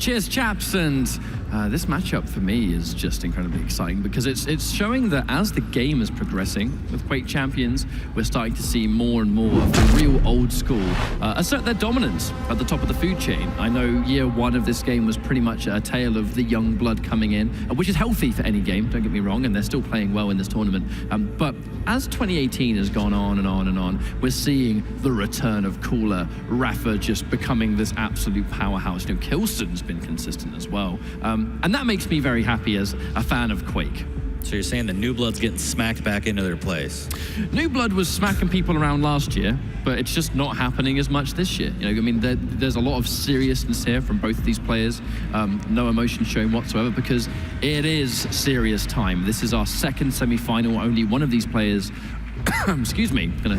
Cheers, chaps, and this matchup for me is just incredibly exciting because it's showing that as the game is progressing with Quake Champions, we're starting to see more and more of the real old school assert their dominance at the top of the food chain. I know year one of this game was pretty much a tale of the young blood coming in, which is healthy for any game, don't get me wrong, and they're still playing well in this tournament. But as 2018 has gone on and on and on, we're seeing the return of Cooler, Rafa just becoming this absolute powerhouse. You know, Kilston's been consistent as well. And that makes me very happy as a fan of Quake. So you're saying the New Blood's getting smacked back into their place? New Blood was smacking people around last year, but it's just not happening as much this year. You know, I mean, there's a lot of seriousness here from both of these players. No emotion shown whatsoever because it is serious time. This is our second semi-final. Only one of these players excuse me, gonna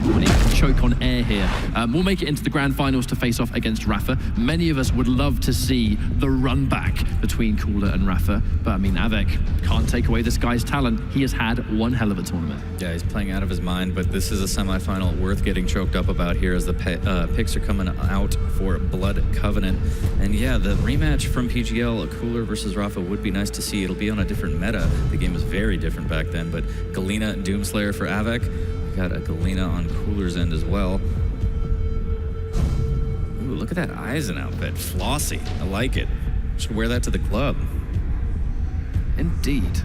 choke on air here. We'll make it into the grand finals to face off against Rafa. Many of us would love to see the run back between Cooler and Rafa, but I mean, Av3k can't take away this guy's talent. He has had one hell of a tournament. Yeah, he's playing out of his mind, but this is a semifinal worth getting choked up about here as the picks are coming out for Blood Covenant. And yeah, the rematch from PGL, Cooler versus Rafa, would be nice to see. It'll be on a different meta. The game was very different back then, but Galena Doomslayer for Av3k. Got a Galena on Cooler's end as well. Ooh, look at that Eisen outfit. Flossy. I like it. Should wear that to the club. Indeed.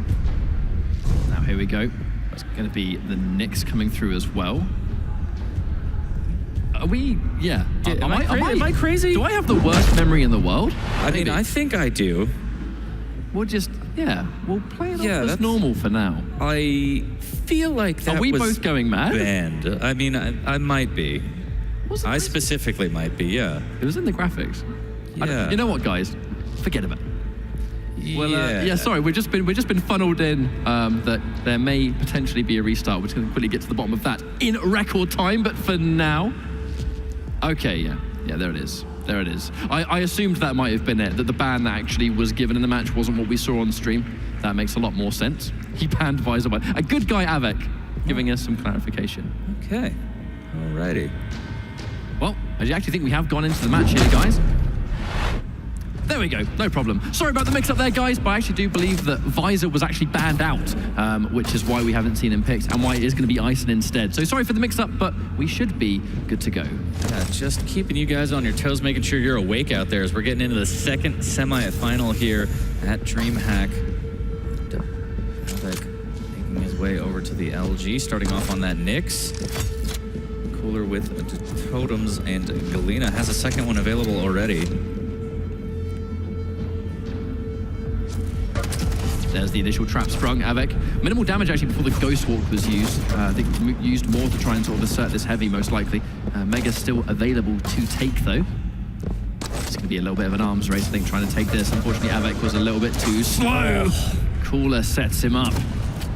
Now here we go. It's going to be the Knicks coming through as well. Are we? Yeah. Am I crazy? Do I have the worst memory in the world? I mean, I think I do. We'll just, we'll play it off as normal for now. I feel like that Are we both going mad? Banned. I mean, I might be. I specifically might be, yeah. It was in the graphics. Yeah. You know what, guys? Forget about it. Well, yeah. Sorry, we've just been funneled in that there may potentially be a restart. We're just going to quickly get to the bottom of that in record time, but for now, okay, yeah, there it is. There it is. I assumed that might have been it, that the ban that actually was given in the match wasn't what we saw on stream. That makes a lot more sense. He banned Visor by a good guy, Av3k, giving us some clarification. Okay, alrighty. Well, I actually think we have gone into the match here, guys. There we go, no problem. Sorry about the mix-up there, guys, but I actually do believe that Visor was actually banned out, which is why we haven't seen him picked, and why it is going to be Eisen instead. So sorry for the mix-up, but we should be good to go. Yeah, just keeping you guys on your toes, making sure you're awake out there as we're getting into the second semi-final here at DreamHack. Av3k making his way over to the LG, starting off on that Nyx. Cooler with totems, and Galena has a second one available already. There's the initial trap sprung, Av3k. Minimal damage actually before the Ghost Walk was used. I think used more to try and sort of assert this heavy, most likely. Mega still available to take, though. It's going to be a little bit of an arms race, I think, trying to take this. Unfortunately, Av3k was a little bit too slow. Cooler sets him up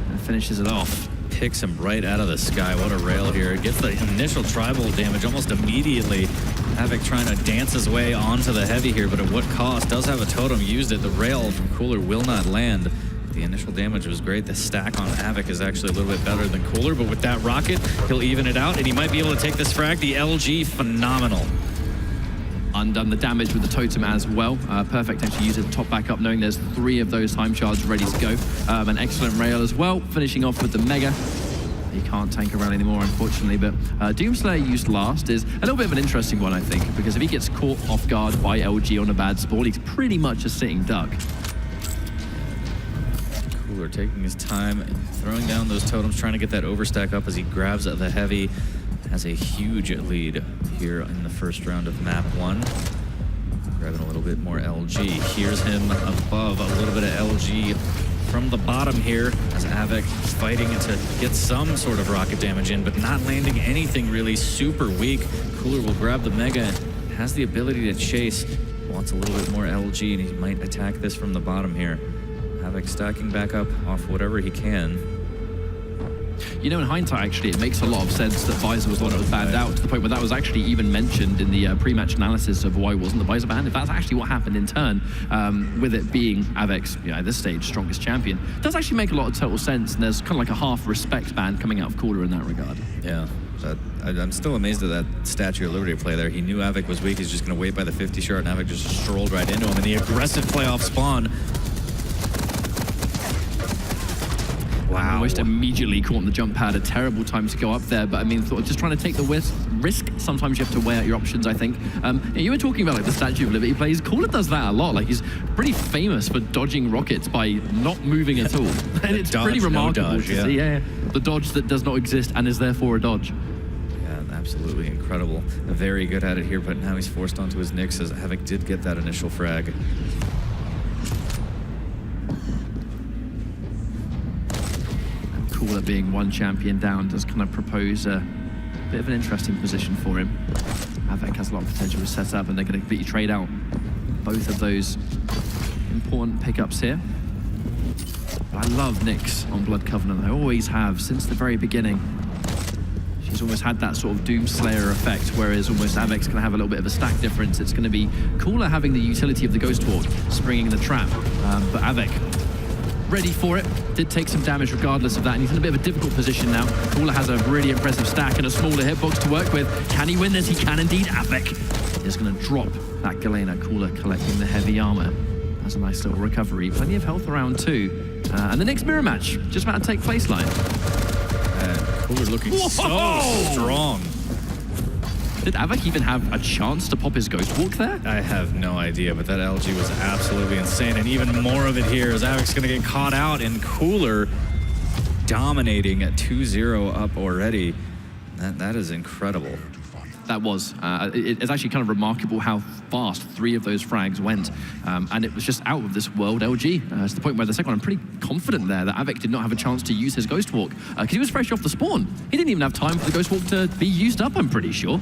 and finishes it off. Picks him right out of the sky. What a rail here. Gets the initial tribal damage almost immediately. Av3k trying to dance his way onto the heavy here, but at what cost? Does have a totem, used it. The rail from Cooler will not land. The initial damage was great. The stack on Av3k is actually a little bit better than Cooler, but with that rocket, he'll even it out, and he might be able to take this frag. The LG, phenomenal. Undone the damage with the totem as well. Perfect actually using the top back up, knowing there's 3 of those time shards ready to go. An excellent rail as well, finishing off with the Mega. He can't tank around anymore, unfortunately, but Doomslayer used last is a little bit of an interesting one, I think, because if he gets caught off guard by LG on a bad spawn, he's pretty much a sitting duck. Cooler taking his time, throwing down those totems, trying to get that overstack up as he grabs the heavy. Has a huge lead here in the first round of map 1. Grabbing a little bit more LG. Here's him above, a little bit of LG from the bottom here as Av3k fighting to get some sort of rocket damage in, but not landing anything really. Super weak. Cooler will grab the Mega, has the ability to chase. Wants a little bit more LG, and he might attack this from the bottom here. Av3k stacking back up off whatever he can. You know, in hindsight, actually, it makes a lot of sense that Visor was the one that was banned out, to the point where that was actually even mentioned in the pre-match analysis of why wasn't the Visor banned. If that's actually what happened in turn, with it being Av3k's, at this stage, strongest champion, it does actually make a lot of total sense, and there's kind of like a half respect ban coming out of Cooler in that regard. Yeah. But I'm still amazed at that Statue of Liberty play there. He knew Av3k was weak. He's just going to wait by the 50 shard, and Av3k just strolled right into him. And the aggressive play off spawn. Wow. Almost immediately caught on the jump pad. A terrible time to go up there, but I mean, just trying to take the risk. Sometimes you have to weigh out your options, I think. You were talking about like the Statue of Liberty plays. Cooler does that a lot. Like, he's pretty famous for dodging rockets by not moving at all. And it's dodge, pretty remarkable no dodge, to see. Yeah, the dodge that does not exist and is therefore a dodge. Yeah, absolutely incredible. Very good at it here, but now he's forced onto his Nyx as Av3k did get that initial frag. Cooler being one champion down does kind of propose a bit of an interesting position for him. Av3k has a lot of potential to set up, and they're going to completely trade out both of those important pickups here. But I love Nyx on Blood Covenant. I always have since the very beginning. She's almost had that sort of Doomslayer effect, whereas almost Av3k's going to have a little bit of a stack difference. It's going to be Cooler having the utility of the Ghost Walk, springing the trap, but Av3k ready for it. Did take some damage regardless of that, and he's in a bit of a difficult position now. Cooler has a really impressive stack and a smaller hitbox to work with. Can he win this? He can indeed. Av3k is going to drop that Galena. Cooler collecting the heavy armor. That's a nice little recovery. Plenty of health around too. And the next mirror match just about to take place live. Cooler looking so strong. Did Av3k even have a chance to pop his Ghost Walk there? I have no idea, but that LG was absolutely insane. And even more of it here as Av3k's going to get caught out, and Cooler dominating at 2-0 up already. That is incredible. That was. It's actually kind of remarkable how fast 3 of those frags went. And it was just out of this world LG. To the point where the second one, I'm pretty confident there that Av3k did not have a chance to use his Ghost Walk. Because he was fresh off the spawn. He didn't even have time for the Ghost Walk to be used up, I'm pretty sure.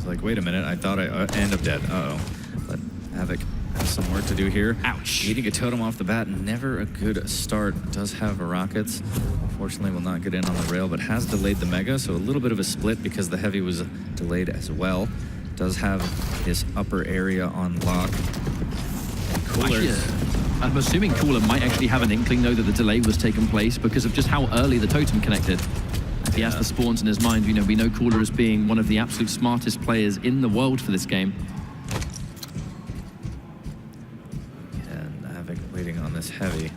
Like, wait a minute, I thought I end up dead. Uh-oh. But Av3k has some work to do here. Ouch. Eating a totem off the bat, never a good start. Does have rockets. Unfortunately, will not get in on the rail, but has delayed the Mega, so a little bit of a split because the Heavy was delayed as well. Does have his upper area on lock. And Cooler... I'm assuming Cooler might actually have an inkling, though, that the delay was taking place because of just how early the totem connected. He has the spawns in his mind. You know, we know Cooler as being one of the absolute smartest players in the world for this game. And Av3k waiting on this Heavy.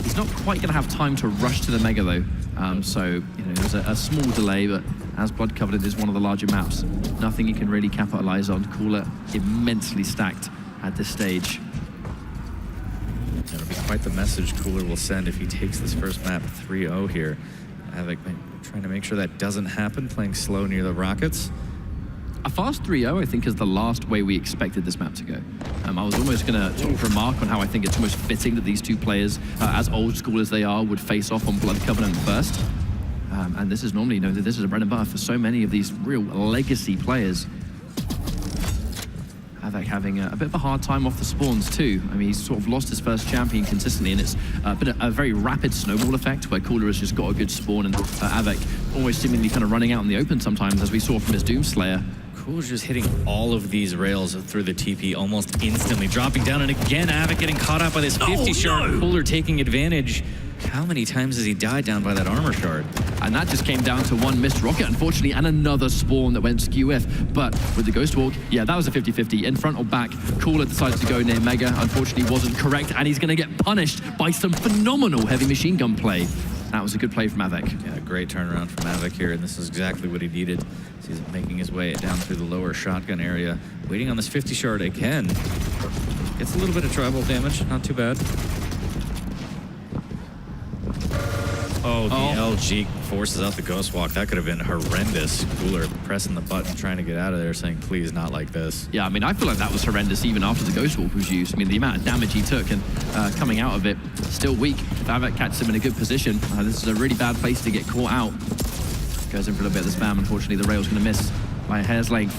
He's not quite going to have time to rush to the Mega, though. So, you know, there's a small delay, but as Blood Covenant is one of the larger maps, nothing you can really capitalize on. Cooler immensely stacked at this stage. That'll be quite the message Cooler will send if he takes this first map 3-0 here. Av3k trying to make sure that doesn't happen, playing slow near the rockets. A fast 3-0, I think, is the last way we expected this map to go. I was almost going to sort of remark on how I think it's almost fitting that these two players, as old school as they are, would face off on Blood Covenant first. And this is normally, you know, this is a bread and butter for so many of these real legacy players. Av3k having a bit of a hard time off the spawns too. I mean, he's sort of lost his first champion consistently, and it's been a very rapid snowball effect where Cooler has just got a good spawn, and Av3k almost seemingly kind of running out in the open sometimes, as we saw from his Doomslayer. Cooler's just hitting all of these rails through the TP almost instantly, dropping down, and again Av3k getting caught up by this 50 shard. No. Cooler taking advantage. How many times has he died down by that armor shard? And that just came down to one missed rocket, unfortunately, and another spawn that went skew with. But with the Ghost Walk, yeah, that was a 50-50. In front or back, Cooler decided to go near Mega. Unfortunately, wasn't correct, and he's going to get punished by some phenomenal heavy machine gun play. That was a good play from Av3k. Yeah, great turnaround from Av3k here, and this is exactly what he needed. So he's making his way down through the lower shotgun area, waiting on this 50 shard again. Gets a little bit of tribal damage, not too bad. Oh, the LG forces out the Ghost Walk. That could have been horrendous. Cooler pressing the button, trying to get out of there, saying, please, not like this. Yeah, I mean, I feel like that was horrendous even after the Ghost Walk was used. I mean, the amount of damage he took and coming out of it, still weak. If Av3k catches him in a good position, this is a really bad place to get caught out. Goes in for a little bit of the spam. Unfortunately, the rail's going to miss by a hair's length.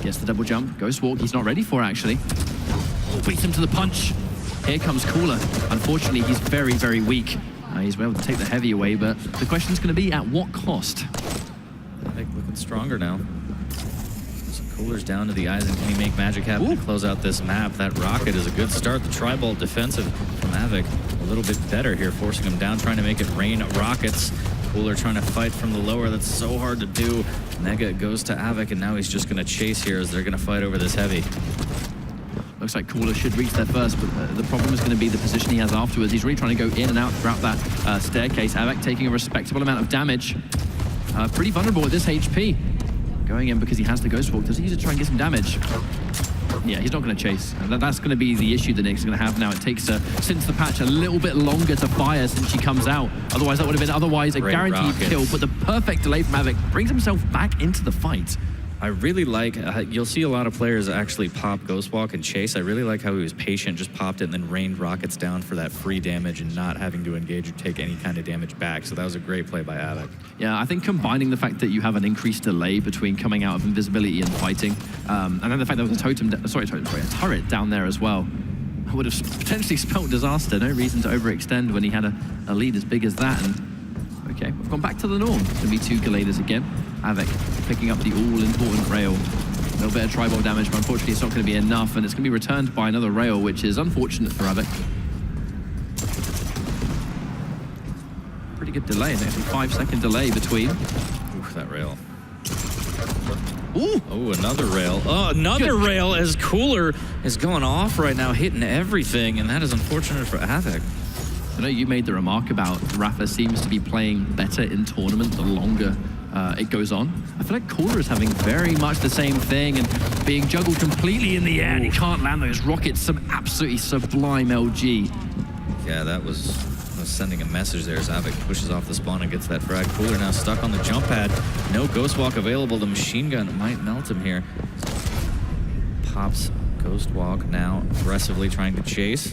Gets the double jump. Ghost Walk, he's not ready for it, actually. Beats him to the punch. Here comes Cooler. Unfortunately, he's very, very weak. He's able to take the Heavy away, but the question's going to be at what cost? I think looking stronger now. So Cooler's down to the eyes, and can he make magic happen to close out this map? That rocket is a good start. The tri-ball defensive from Av3k a little bit better here, forcing him down, trying to make it rain rockets. Cooler trying to fight from the lower. That's so hard to do. Mega goes to Av3k, and now he's just going to chase here as they're going to fight over this heavy. Looks like Cooler should reach there first, but the problem is going to be the position he has afterwards. He's really trying to go in and out throughout that staircase. Av3k taking a respectable amount of damage. Pretty vulnerable at this HP. Going in because he has the Ghost Walk. Does he use it to try and get some damage? Yeah, he's not going to chase. That's going to be the issue that Nick's going to have now. It takes since the patch, a little bit longer to fire since she comes out. Otherwise, that would have been a guaranteed kill. But the perfect delay from Av3k brings himself back into the fight. I really like, you'll see a lot of players actually pop Ghost Walk and chase. I really like how he was patient, just popped it and then rained rockets down for that free damage and not having to engage or take any kind of damage back. So that was a great play by Av3k. Yeah, I think combining the fact that you have an increased delay between coming out of invisibility and fighting, and then the fact that there was a turret down there as well, would have potentially spelt disaster. No reason to overextend when he had a lead as big as that. And okay, we've gone back to the norm. It's going to be 2 Galaders again. Av3k picking up the all-important rail. A little bit of tri-ball damage, but unfortunately it's not going to be enough, and it's going to be returned by another rail, which is unfortunate for Av3k. Pretty good delay. It's actually 5-second delay between. Oof, that rail. Ooh. Oh, another rail. Oh, another rail as Cooler is going off right now, hitting everything, and that is unfortunate for Av3k. I know you made the remark about Rafa seems to be playing better in tournament the longer it goes on. I feel like Cooler is having very much the same thing and being juggled completely in the air, and he can't land those rockets. Some absolutely sublime LG. Yeah, that was sending a message there as Av3k pushes off the spawn and gets that frag. Cooler now stuck on the jump pad. No Ghost Walk available. The machine gun might melt him here. Pops Ghost Walk now aggressively trying to chase.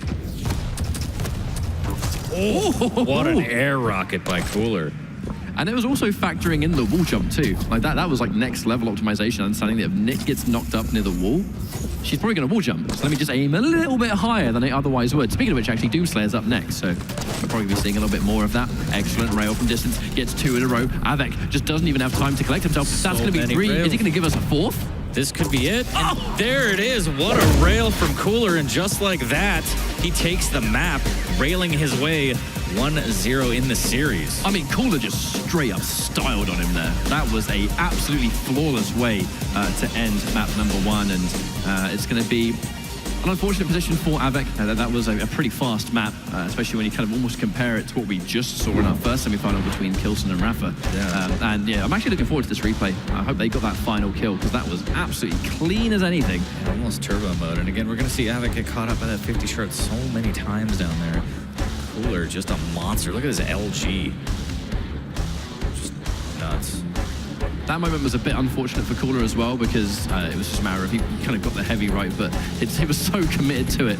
Oh, what an air rocket by Cooler. And it was also factoring in the wall jump too. Like that was like next level optimization, understanding that if Nick gets knocked up near the wall, she's probably going to wall jump. So let me just aim a little bit higher than it otherwise would. Speaking of which, actually, Doomslayer's up next, so we'll probably be seeing a little bit more of that. Excellent rail from distance, gets 2 in a row. Av3k just doesn't even have time to collect himself. That's going to be 3. Rails. Is he going to give us a 4th? This could be it. And there it is. What a rail from Cooler. And just like that, he takes the map, railing his way 1-0 in the series. I mean, Cooler just straight up styled on him there. That was a absolutely flawless way to end map number 1. And it's going to be an unfortunate position for Av3k. That was a pretty fast map, especially when you kind of almost compare it to what we just saw in our first semi-final between Kilson and Rafa. Yeah. And yeah, I'm actually looking forward to this replay. I hope they got that final kill, because that was absolutely clean as anything. Yeah, almost turbo mode. And again, we're going to see Av3k get caught up by that 50 shard so many times down there. Cooler, just a monster. Look at this LG. Just nuts. That moment was a bit unfortunate for Cooler as well, because it was just a matter of he kind of got the heavy right, but he was so committed to it.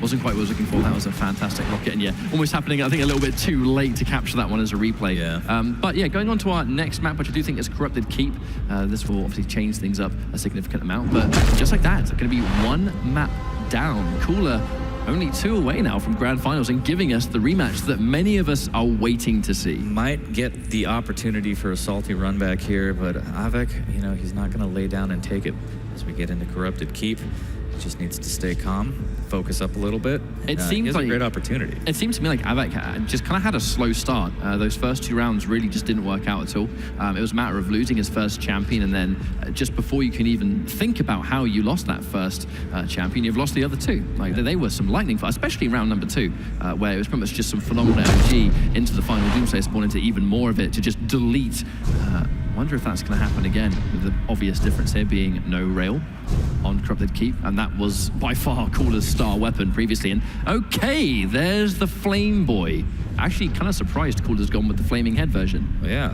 Wasn't quite what I was looking for. That was a fantastic rocket, and yeah, almost happening, I think, a little bit too late to capture that one as a replay. Yeah. But yeah, going on to our next map, which I do think is Corrupted Keep. This will obviously change things up a significant amount, but just like that, it's going to be 1 map down. Cooler only 2 away now from grand finals and giving us the rematch that many of us are waiting to see. Might get the opportunity for a salty run back here, but Av3k, you know, he's not going to lay down and take it as we get into Corrupted Keep. He just needs to stay calm, focus up a little bit. It seems like a great opportunity. It seems to me like Av3k just kind of had a slow start. Those first 2 rounds really just didn't work out at all. It was a matter of losing his first champion, and then just before you can even think about how you lost that first champion, you've lost the other 2. Like they were some lightning fast, especially round number 2, where it was pretty much just some phenomenal energy into the final Doomslayer spawn, into even more of it to just delete. I wonder if that's going to happen again, with the obvious difference here being no rail on Corrupted Keep, and that was by far Cooler's star weapon previously. And okay, there's the Flame Boy. Actually, kind of surprised Cooler's gone with the Flaming Head version. Well, yeah.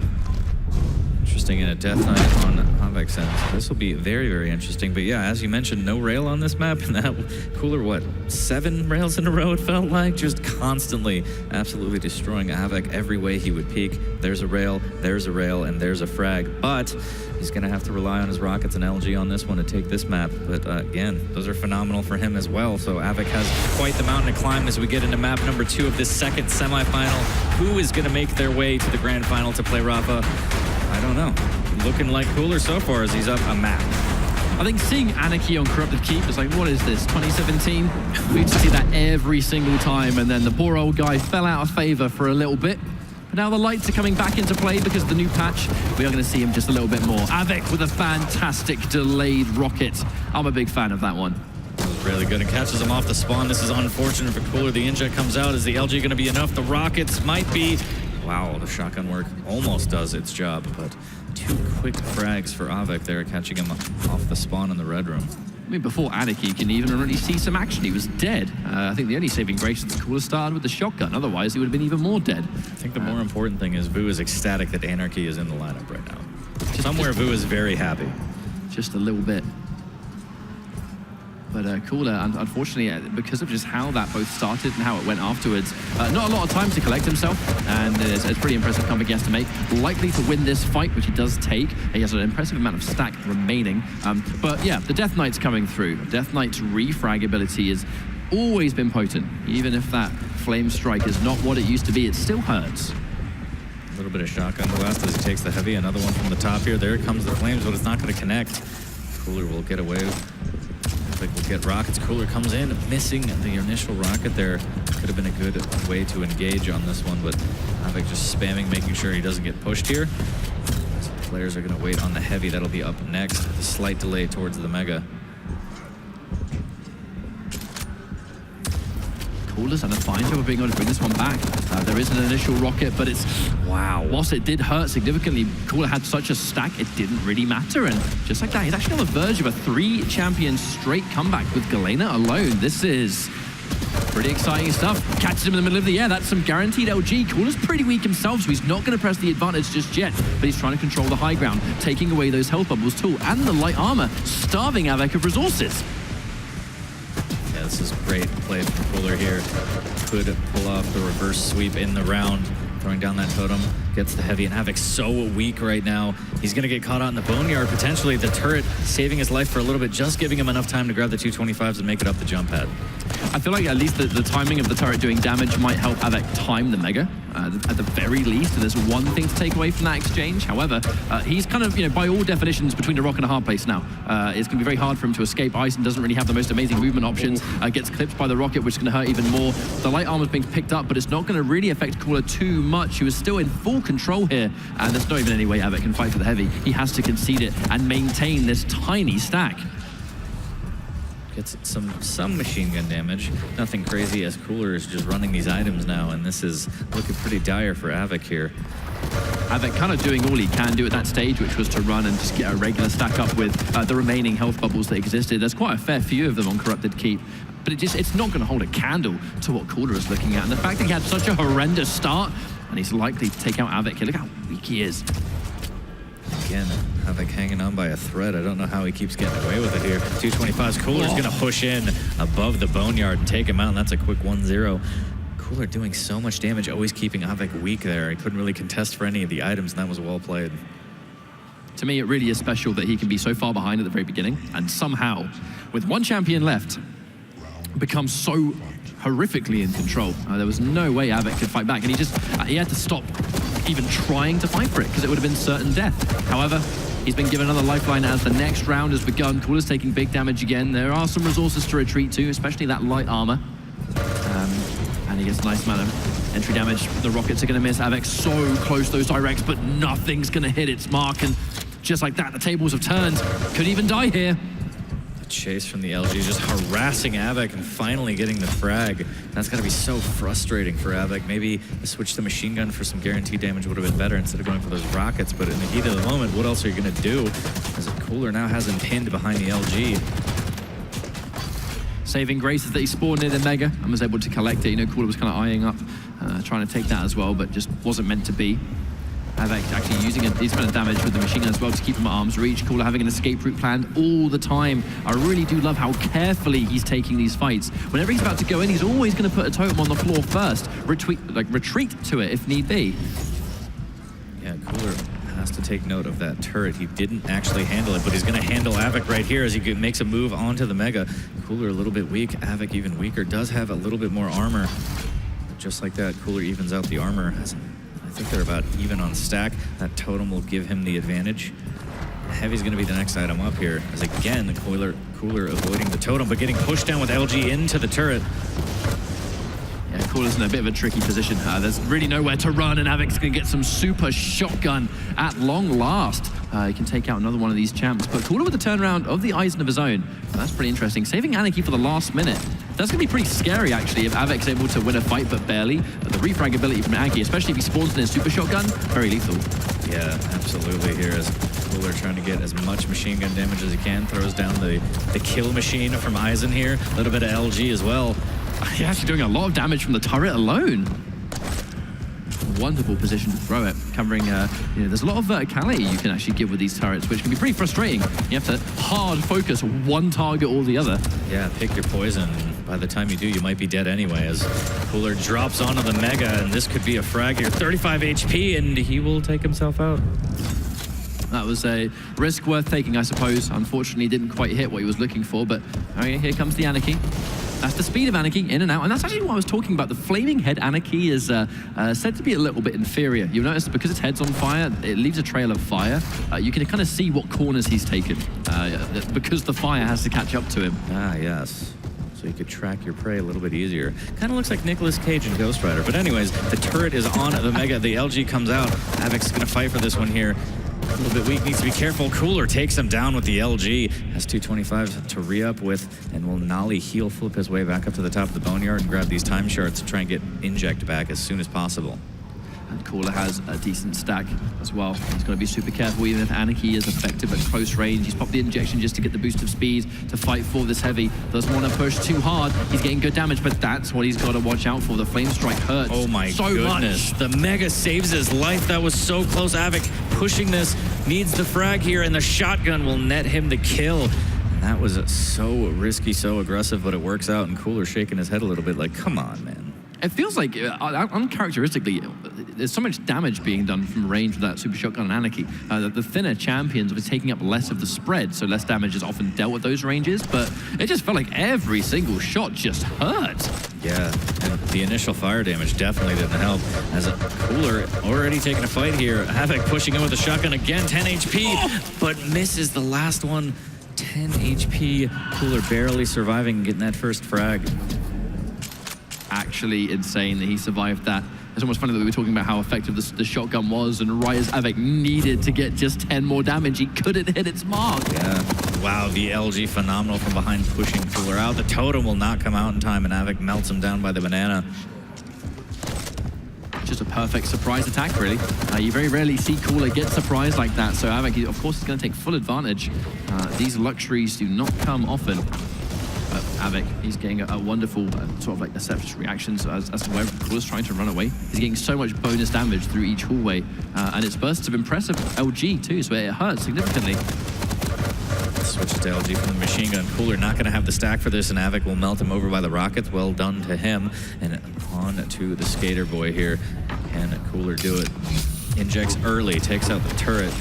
Interesting in a Death Knight on Av3k's end. This will be very, very interesting. But yeah, as you mentioned, no rail on this map, and that Cooler, what, 7 rails in a row it felt like? Just constantly, absolutely destroying Av3k every way he would peek. There's a rail, and there's a frag. But he's going to have to rely on his rockets and LG on this one to take this map. But again, those are phenomenal for him as well. So Av3k has quite the mountain to climb as we get into map number 2 of this second semifinal. Who is going to make their way to the grand final to play Rafa? I don't know. Looking like Cooler so far as he's up a map. think seeing Anarchy on Corrupted Keep is like, what is this, 2017? We used to see that every single time, and then the poor old guy fell out of favor for a little bit. But now the lights are coming back into play because of the new patch. We are going to see him just a little bit more. Av3k with a fantastic delayed rocket. I'm a big fan of that one. Really good and catches him off the spawn. This is unfortunate for Cooler. The inject comes out. Is the LG going to be enough? The rockets might be. Wow, the shotgun work almost does its job, but 2 quick frags for Av3k there, catching him off the spawn in the red room. I mean, before Anarchy can even really see some action, he was dead. I think the only saving grace is the Cooler started with the shotgun. Otherwise, he would have been even more dead. I think the more important thing is Vu is ecstatic that Anarchy is in the lineup right now. Somewhere Vu is very happy. Just a little bit. But Cooler, unfortunately, because of just how that both started and how it went afterwards, not a lot of time to collect himself, and it's a pretty impressive comeback he has to make. Likely to win this fight, which he does take. He has an impressive amount of stack remaining. But yeah, the Death Knight's coming through. Death Knight's refrag ability has always been potent. Even if that Flame Strike is not what it used to be, it still hurts. A little bit of shotgun blast as he takes the heavy. Another one from the top here. There comes the flames, but it's not going to connect. Cooler will get away. Will get rockets. Cooler comes in, missing the initial rocket there. Could have been a good way to engage on this one, but Av3k just spamming, making sure he doesn't get pushed here. So players are going to wait on the heavy. That'll be up next. A slight delay towards the Mega. Cooler's done a fine job of being able to bring this one back. There is an initial rocket, but it's, wow. Whilst it did hurt significantly, Cooler had such a stack, it didn't really matter. And just like that, he's actually on the verge of a 3-champion straight comeback with Galena alone. This is pretty exciting stuff. Catches him in the middle of the air. That's some guaranteed LG. Cooler's pretty weak himself, so he's not going to press the advantage just yet. But he's trying to control the high ground, taking away those health bubbles too, and the light armor, starving Av3k of resources. This is great play from Cooler here. Could pull off the reverse sweep in the round. Throwing down that totem, gets the heavy, and Av3k's so weak right now. He's going to get caught out in the boneyard, potentially. The turret saving his life for a little bit, just giving him enough time to grab the 225s and make it up the jump pad. I feel like at least the timing of the turret doing damage might help Av3k time the Mega, at the very least. And there's one thing to take away from that exchange. However, he's kind of, by all definitions, between a rock and a hard place now. It's going to be very hard for him to escape ice and doesn't really have the most amazing movement options. Gets clipped by the rocket, which is going to hurt even more. The light armor's being picked up, but it's not going to really affect Cooler too much. He was still in full control here, and there's not even any way Av3k can fight for the heavy. He has to concede it and maintain this tiny stack. Gets some machine gun damage. Nothing crazy as Cooler is just running these items now, and this is looking pretty dire for Av3k here. Av3k kind of doing all he can do at that stage, which was to run and just get a regular stack up with the remaining health bubbles that existed. There's quite a fair few of them on Corrupted Keep, but it's not going to hold a candle to what Cooler is looking at. And the fact that he had such a horrendous start, and he's likely to take out Av3k. Look how weak he is. Again, Av3k hanging on by a thread. I don't know how he keeps getting away with it here. 225s. Cooler's going to push in above the boneyard and take him out, and that's a quick 1-0. Cooler doing so much damage, always keeping Av3k weak there. He couldn't really contest for any of the items, and that was well played. To me, it really is special that he can be so far behind at the very beginning, and somehow, with one champion left, become so horrifically in control. There was no way Av3k could fight back, and he had to stop even trying to fight for it, because it would have been certain death. However, he's been given another lifeline as the next round has begun. Cooler's taking big damage again. There are some resources to retreat to, especially that light armor. And he gets a nice amount of entry damage. The rockets are going to miss. Av3k so close those directs, but nothing's going to hit its mark. And just like that, the tables have turned. Could even die here. Chase from the LG, just harassing Av3k and finally getting the frag. That's got to be so frustrating for Av3k. Maybe the switch to machine gun for some guaranteed damage would have been better instead of going for those rockets, but in the heat of the moment, what else are you going to do? As Cooler now has him pinned behind the LG. Saving grace is that he spawned in a Mega and was able to collect it. Cooler was kind of eyeing up, trying to take that as well, but just wasn't meant to be. Av3k actually using these kind of damage with the machine gun as well to keep him at arm's reach. Cooler having an escape route planned all the time. I really do love how carefully he's taking these fights. Whenever he's about to go in, he's always going to put a totem on the floor first, retreat to it if need be. Yeah, Cooler has to take note of that turret. He didn't actually handle it, but he's going to handle Av3k right here as he makes a move onto the Mega. Cooler a little bit weak, Av3k even weaker, does have a little bit more armor. But just like that, Cooler evens out the armor. I think they're about even on stack. That totem will give him the advantage. Heavy's going to be the next item up here. As again, Cooler avoiding the totem, but getting pushed down with LG into the turret. Yeah, Cooler's in a bit of a tricky position. There's really nowhere to run, and Av3k's going to get some super shotgun at long last. He can take out another one of these champs, but Cooler with the turnaround of the Eisen of his own. That's pretty interesting. Saving Anarchy for the last minute. That's going to be pretty scary, actually, if Av3k's able to win a fight, but barely. But the refrag ability from Anarchy, especially if he spawns in his super shotgun, very lethal. Yeah, absolutely. Here is Cooler trying to get as much machine gun damage as he can. Throws down the kill machine from Eisen here. A little bit of LG as well. He's actually doing a lot of damage from the turret alone. Wonderful position to throw it, covering, there's a lot of verticality you can actually give with these turrets, which can be pretty frustrating. You have to hard focus one target or the other. Yeah, pick your poison. By the time you do, you might be dead anyway, as Cooler drops onto the Mega, and this could be a frag here. 35 HP, and he will take himself out. That was a risk worth taking, I suppose. Unfortunately, didn't quite hit what he was looking for, but okay, here comes the Anarchy. That's the speed of Anarchy, in and out, and that's actually what I was talking about. The Flaming Head Anarchy is said to be a little bit inferior. You'll notice because its head's on fire, it leaves a trail of fire. You can kind of see what corners he's taken, because the fire has to catch up to him. Ah, yes. So you could track your prey a little bit easier. Kind of looks like Nicolas Cage in Ghost Rider. But anyways, the turret is on the Mega. The LG comes out. Av3k's going to fight for this one here. A little bit weak, needs to be careful. Cooler takes him down with the LG. Has 225 to re-up with, and will Nolly heal flip his way back up to the top of the Boneyard and grab these time shards to try and get Inject back as soon as possible. And Cooler has a decent stack as well. He's got to be super careful, even if Anarchy is effective at close range. He's popped the injection just to get the boost of speed to fight for this Heavy. Doesn't want to push too hard. He's getting good damage, but that's what he's got to watch out for. The Flame Strike hurts oh my so goodness. much. The Mega saves his life. That was so close. Av3k pushing this, needs the frag here, and the shotgun will net him the kill. And that was so risky, so aggressive, but it works out, and Cooler shaking his head a little bit like, come on, man. It feels like, uncharacteristically, there's so much damage being done from range with that Super Shotgun and Anarchy. The thinner champions are taking up less of the spread, so less damage is often dealt with those ranges, but it just felt like every single shot just hurt. Yeah, and the initial fire damage definitely didn't help, as a Cooler already taking a fight here. Av3k pushing in with the shotgun again, 10 HP, but misses the last one. 10 HP, Cooler barely surviving and getting that first frag. Actually insane that he survived that. It's almost funny that we were talking about how effective the shotgun was, and right as Av3k needed to get just 10 more damage, he couldn't hit its mark. Yeah, wow, the LG phenomenal from behind pushing Cooler out. The totem will not come out in time, and Av3k melts him down by the banana. Just a perfect surprise attack, really. You very rarely see Cooler get surprised like that, so Av3k, of course, is going to take full advantage. These luxuries do not come often. Av3k, he's getting a wonderful sort of like acceptance reactions as to where Cooler's trying to run away. He's getting so much bonus damage through each hallway, and it's bursts of impressive LG too, so it hurts significantly. Switches to LG from the machine gun. Cooler not going to have the stack for this, and Av3k will melt him over by the rockets. Well done to him. And on to the Skater Boy here. Can Cooler do it? Injects early, takes out the turret.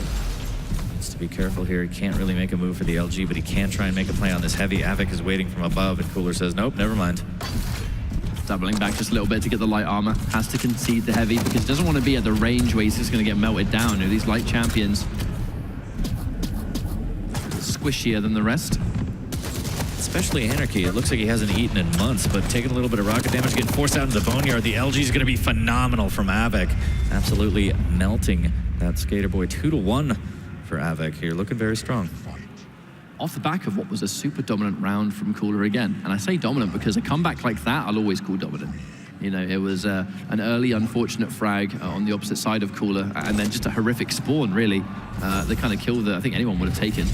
To be careful here. He can't really make a move for the LG, but he can try and make a play on this Heavy. Av3k is waiting from above, and Cooler says, nope, never mind. Doubling back just a little bit to get the light armor. Has to concede the Heavy because he doesn't want to be at the range where he's just going to get melted down. You know, these light champions, squishier than the rest. Especially Anarchy. It looks like he hasn't eaten in months, but taking a little bit of rocket damage, getting forced out into the Boneyard. The LG is going to be phenomenal from Av3k. Absolutely melting that Skater Boy. 2-1 for Av3k here, looking very strong. Off the back of what was a super dominant round from Cooler again. And I say dominant because a comeback like that, I'll always call dominant. You know, it was an early unfortunate frag on the opposite side of Cooler, and then just a horrific spawn, really. They kind of killed that I think anyone would have taken.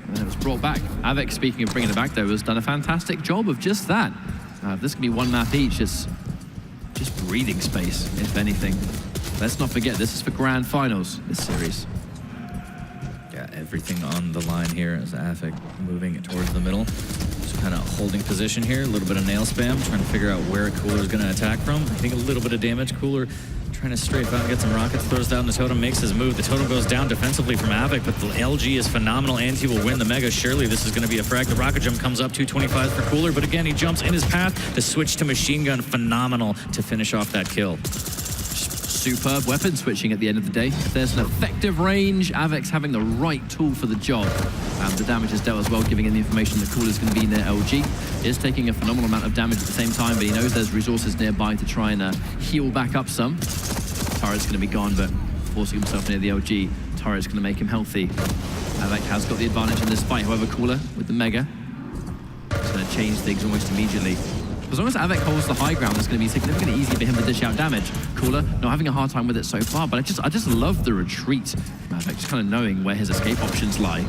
And then it was brought back. Av3k, speaking of bringing it back, though, has done a fantastic job of just that. This can be one map each, it's just breathing space, if anything. Let's not forget, this is for grand finals, this series. Yeah, everything on the line here as Av3k moving towards the middle. Just kind of holding position here, a little bit of nail spam, trying to figure out where Cooler's going to attack from. I think a little bit of damage. Cooler trying to strafe out and get some rockets, throws down the totem, makes his move. The totem goes down defensively from Av3k, but the LG is phenomenal, and he will win the Mega. Surely this is going to be a frag. The rocket jump comes up, 225 for Cooler, but again, he jumps in his path to switch to machine gun. Phenomenal to finish off that kill. superb weapon switching at the end of the day. If there's an effective range, Av3k's having the right tool for the job. The damage is dealt as well, giving him the information the Cooler's going to be near LG. He is taking a phenomenal amount of damage at the same time, but he knows there's resources nearby to try and heal back up some. Turret's going to be gone, but forcing himself near the LG. Turret's going to make him healthy. Av3k has got the advantage in this fight, however, Cooler with the Mega. It's going to change things almost immediately. As long as Av3k holds the high ground, it's going to be significantly easier for him to dish out damage. Cooler not having a hard time with it so far, but I just love the retreat from Av3k, just kind of knowing where his escape options lie.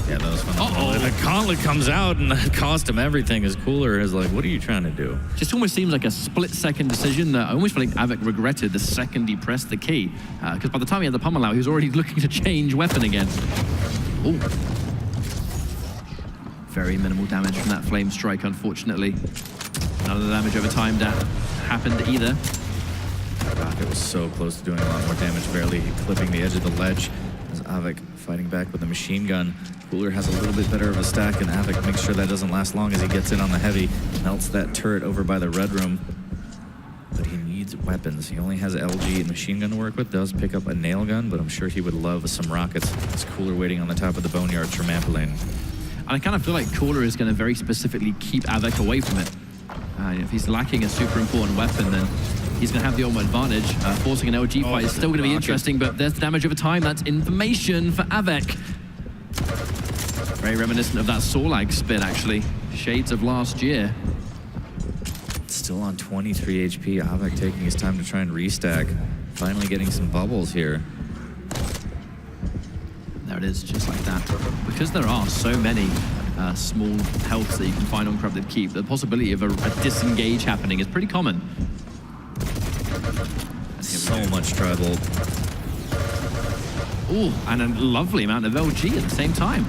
Yeah, that was fun. The gauntlet comes out and that cost him everything. His Cooler is like, what are you trying to do? Just almost seems like a split-second decision that I almost feel like Av3k regretted the second he pressed the key. Because by the time he had the pummel out, he was already looking to change weapon again. Ooh. Very minimal damage from that flame strike, unfortunately. None of the damage over time that happened either. It was so close to doing a lot more damage, barely clipping the edge of the ledge. As Av3k fighting back with a machine gun. Cooler has a little bit better of a stack, and Av3k makes sure that doesn't last long as he gets in on the heavy, melts that turret over by the red room. But he needs weapons. He only has LG and machine gun to work with, does pick up a nail gun, but I'm sure he would love some rockets. It's Cooler waiting on the top of the boneyard trampoline. And I kind of feel like Cooler is going to very specifically keep Av3k away from it. If he's lacking a super important weapon, then he's going to have the ultimate advantage. Forcing an LG fight is still going to be interesting, but there's the damage over time. That's information for Av3k. Very reminiscent of that Sorlag spin, actually. Shades of last year. Still on 23 HP. Av3k taking his time to try and restack. Finally getting some bubbles here. There it is, just like that. Because there are so many small healths that you can find on Corrupted Keep, the possibility of a disengage happening is pretty common. So much tribal. Oh, and a lovely amount of LG at the same time.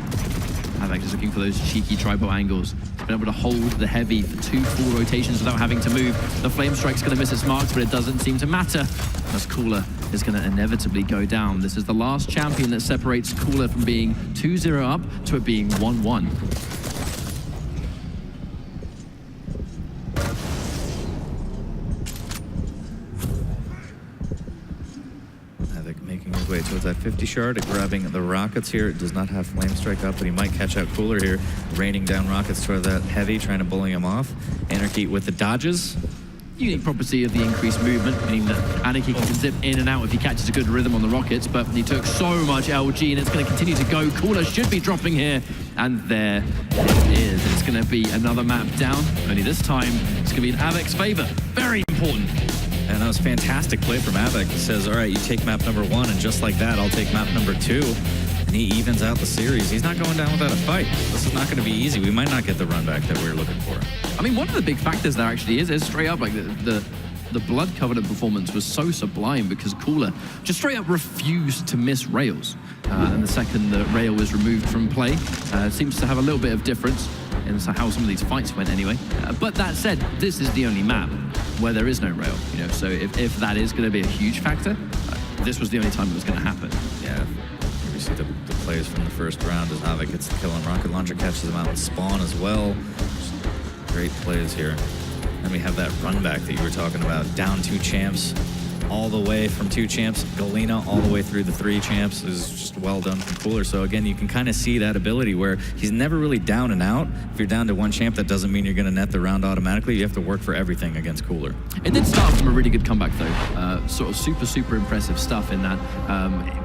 Av3k is looking for those cheeky tribal angles. He's been able to hold the heavy for 2 full rotations without having to move. The flame strike's going to miss its marks, but it doesn't seem to matter, as Cooler is going to inevitably go down. This is the last champion that separates Cooler from being 2-0 up to it being 1-1. Making his way towards that 50 shard, grabbing the rockets here. It does not have flame strike up, but he might catch out Cooler here, raining down rockets toward that heavy, trying to bully him off. Anarchy with the dodges. Unique property of the increased movement, meaning that Anarchy can zip in and out if he catches a good rhythm on the rockets, but he took so much LG and it's going to continue to go. Cooler should be dropping here, and there it is. It's going to be another map down, only this time it's going to be in Av3k's favor. Very important. And that was fantastic play from Av3k. He says, all right, you take map number 1, and just like that, I'll take map number 2. And he evens out the series. He's not going down without a fight. This is not going to be easy. We might not get the run back that we were looking for. I mean, one of the big factors there actually is straight up, like the Blood Covenant performance was so sublime because Cooler just straight up refused to miss rails. And the second the rail was removed from play, it seems to have a little bit of difference in how some of these fights went anyway. But that said, this is the only map where there is no rail, you know, so if that is going to be a huge factor, this was the only time it was going to happen. Yeah, we see the plays from the first round as Av3k gets the kill on Rocket Launcher, catches them out in spawn as well. Great plays here. Then we have that run back that you were talking about, down 2 champs, all the way from 2 champs, Galena all the way through the 3 champs is just well done from Cooler. So again, you can kind of see that ability where he's never really down and out. If you're down to 1 champ, that doesn't mean you're going to net the round automatically. You have to work for everything against Cooler. It did start from a really good comeback though. Sort of super impressive stuff in that.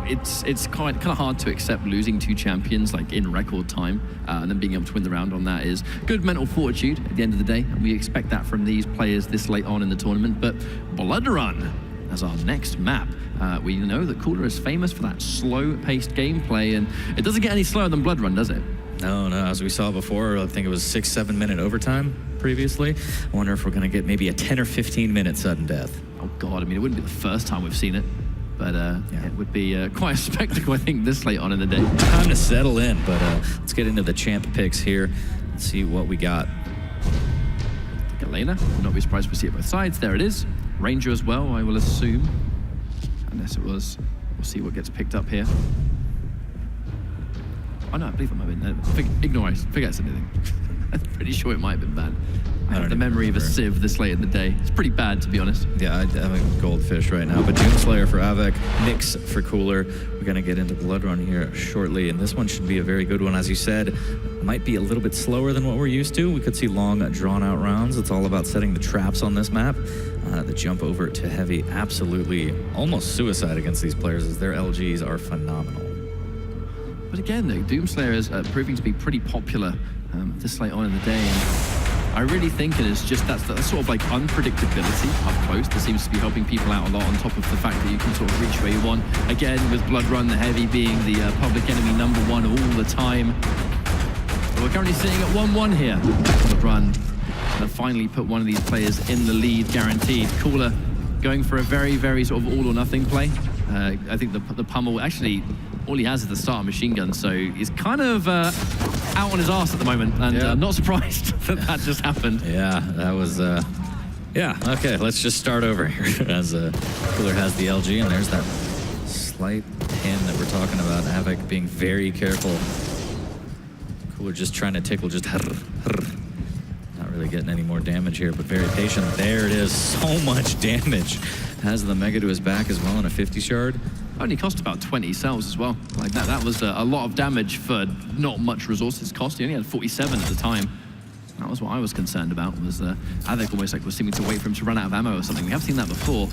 It's kind of hard to accept losing 2 champions like in record time, and then being able to win the round on that is good mental fortitude at the end of the day. And we expect that from these players this late on in the tournament. But Blood Run as our next map. We know that Cooler is famous for that slow-paced gameplay, and it doesn't get any slower than Blood Run, does it? No, as we saw before, I think it was 6-7 minute overtime previously. I wonder if we're going to get maybe a 10 or 15 minute sudden death. Oh God, I mean, it wouldn't be the first time we've seen it, but it would be quite a spectacle, I think, this late on in the day. Time to settle in, but let's get into the champ picks here and see what we got. Galena, will not be surprised to see it both sides. There it is. Ranger as well, I will assume. Unless it was, we'll see what gets picked up here. Oh no, I believe I might have been. Ignore it, forget it's anything. I'm pretty sure it might have been banned. I have the don't memory of a remember. sieve this late in the day. It's pretty bad, to be honest. Yeah, I'm a goldfish right now. But Doomslayer for Av3k, Nyx for Cooler. We're going to get into Blood Run here shortly. And this one should be a very good one. As you said, might be a little bit slower than what we're used to. We could see long, drawn-out rounds. It's all about setting the traps on this map. The jump over to Heavy, absolutely almost suicide against these players, as their LGs are phenomenal. But again, though, Doomslayer is proving to be pretty popular this late on in the day. And I really think it is just that sort of like unpredictability up close that seems to be helping people out a lot, on top of the fact that you can sort of reach where you want. Again, with Blood Run, the Heavy being the public enemy #1 all the time. But we're currently sitting at 1-1 here. Blood Run and finally put one of these players in the lead, guaranteed. Cooler going for a very, very sort of all or nothing play. I think the pummel, actually, all he has is the starter machine gun, so he's kind of out on his arse at the moment, and I'm not surprised that just happened. Yeah, that was, yeah, okay, let's just start over here as Cooler has the LG, and there's that slight pin that we're talking about. Av3k being very careful. Cooler just trying to tickle, just not really getting any more damage here, but very patient. There it is, so much damage. Has the Mega to his back as well in a 50 shard. Only cost about 20 cells as well. Like that was a lot of damage for not much resources cost. He only had 47 at the time. That was what I was concerned about, was Av3k almost like was seeming to wait for him to run out of ammo or something. We have seen that before.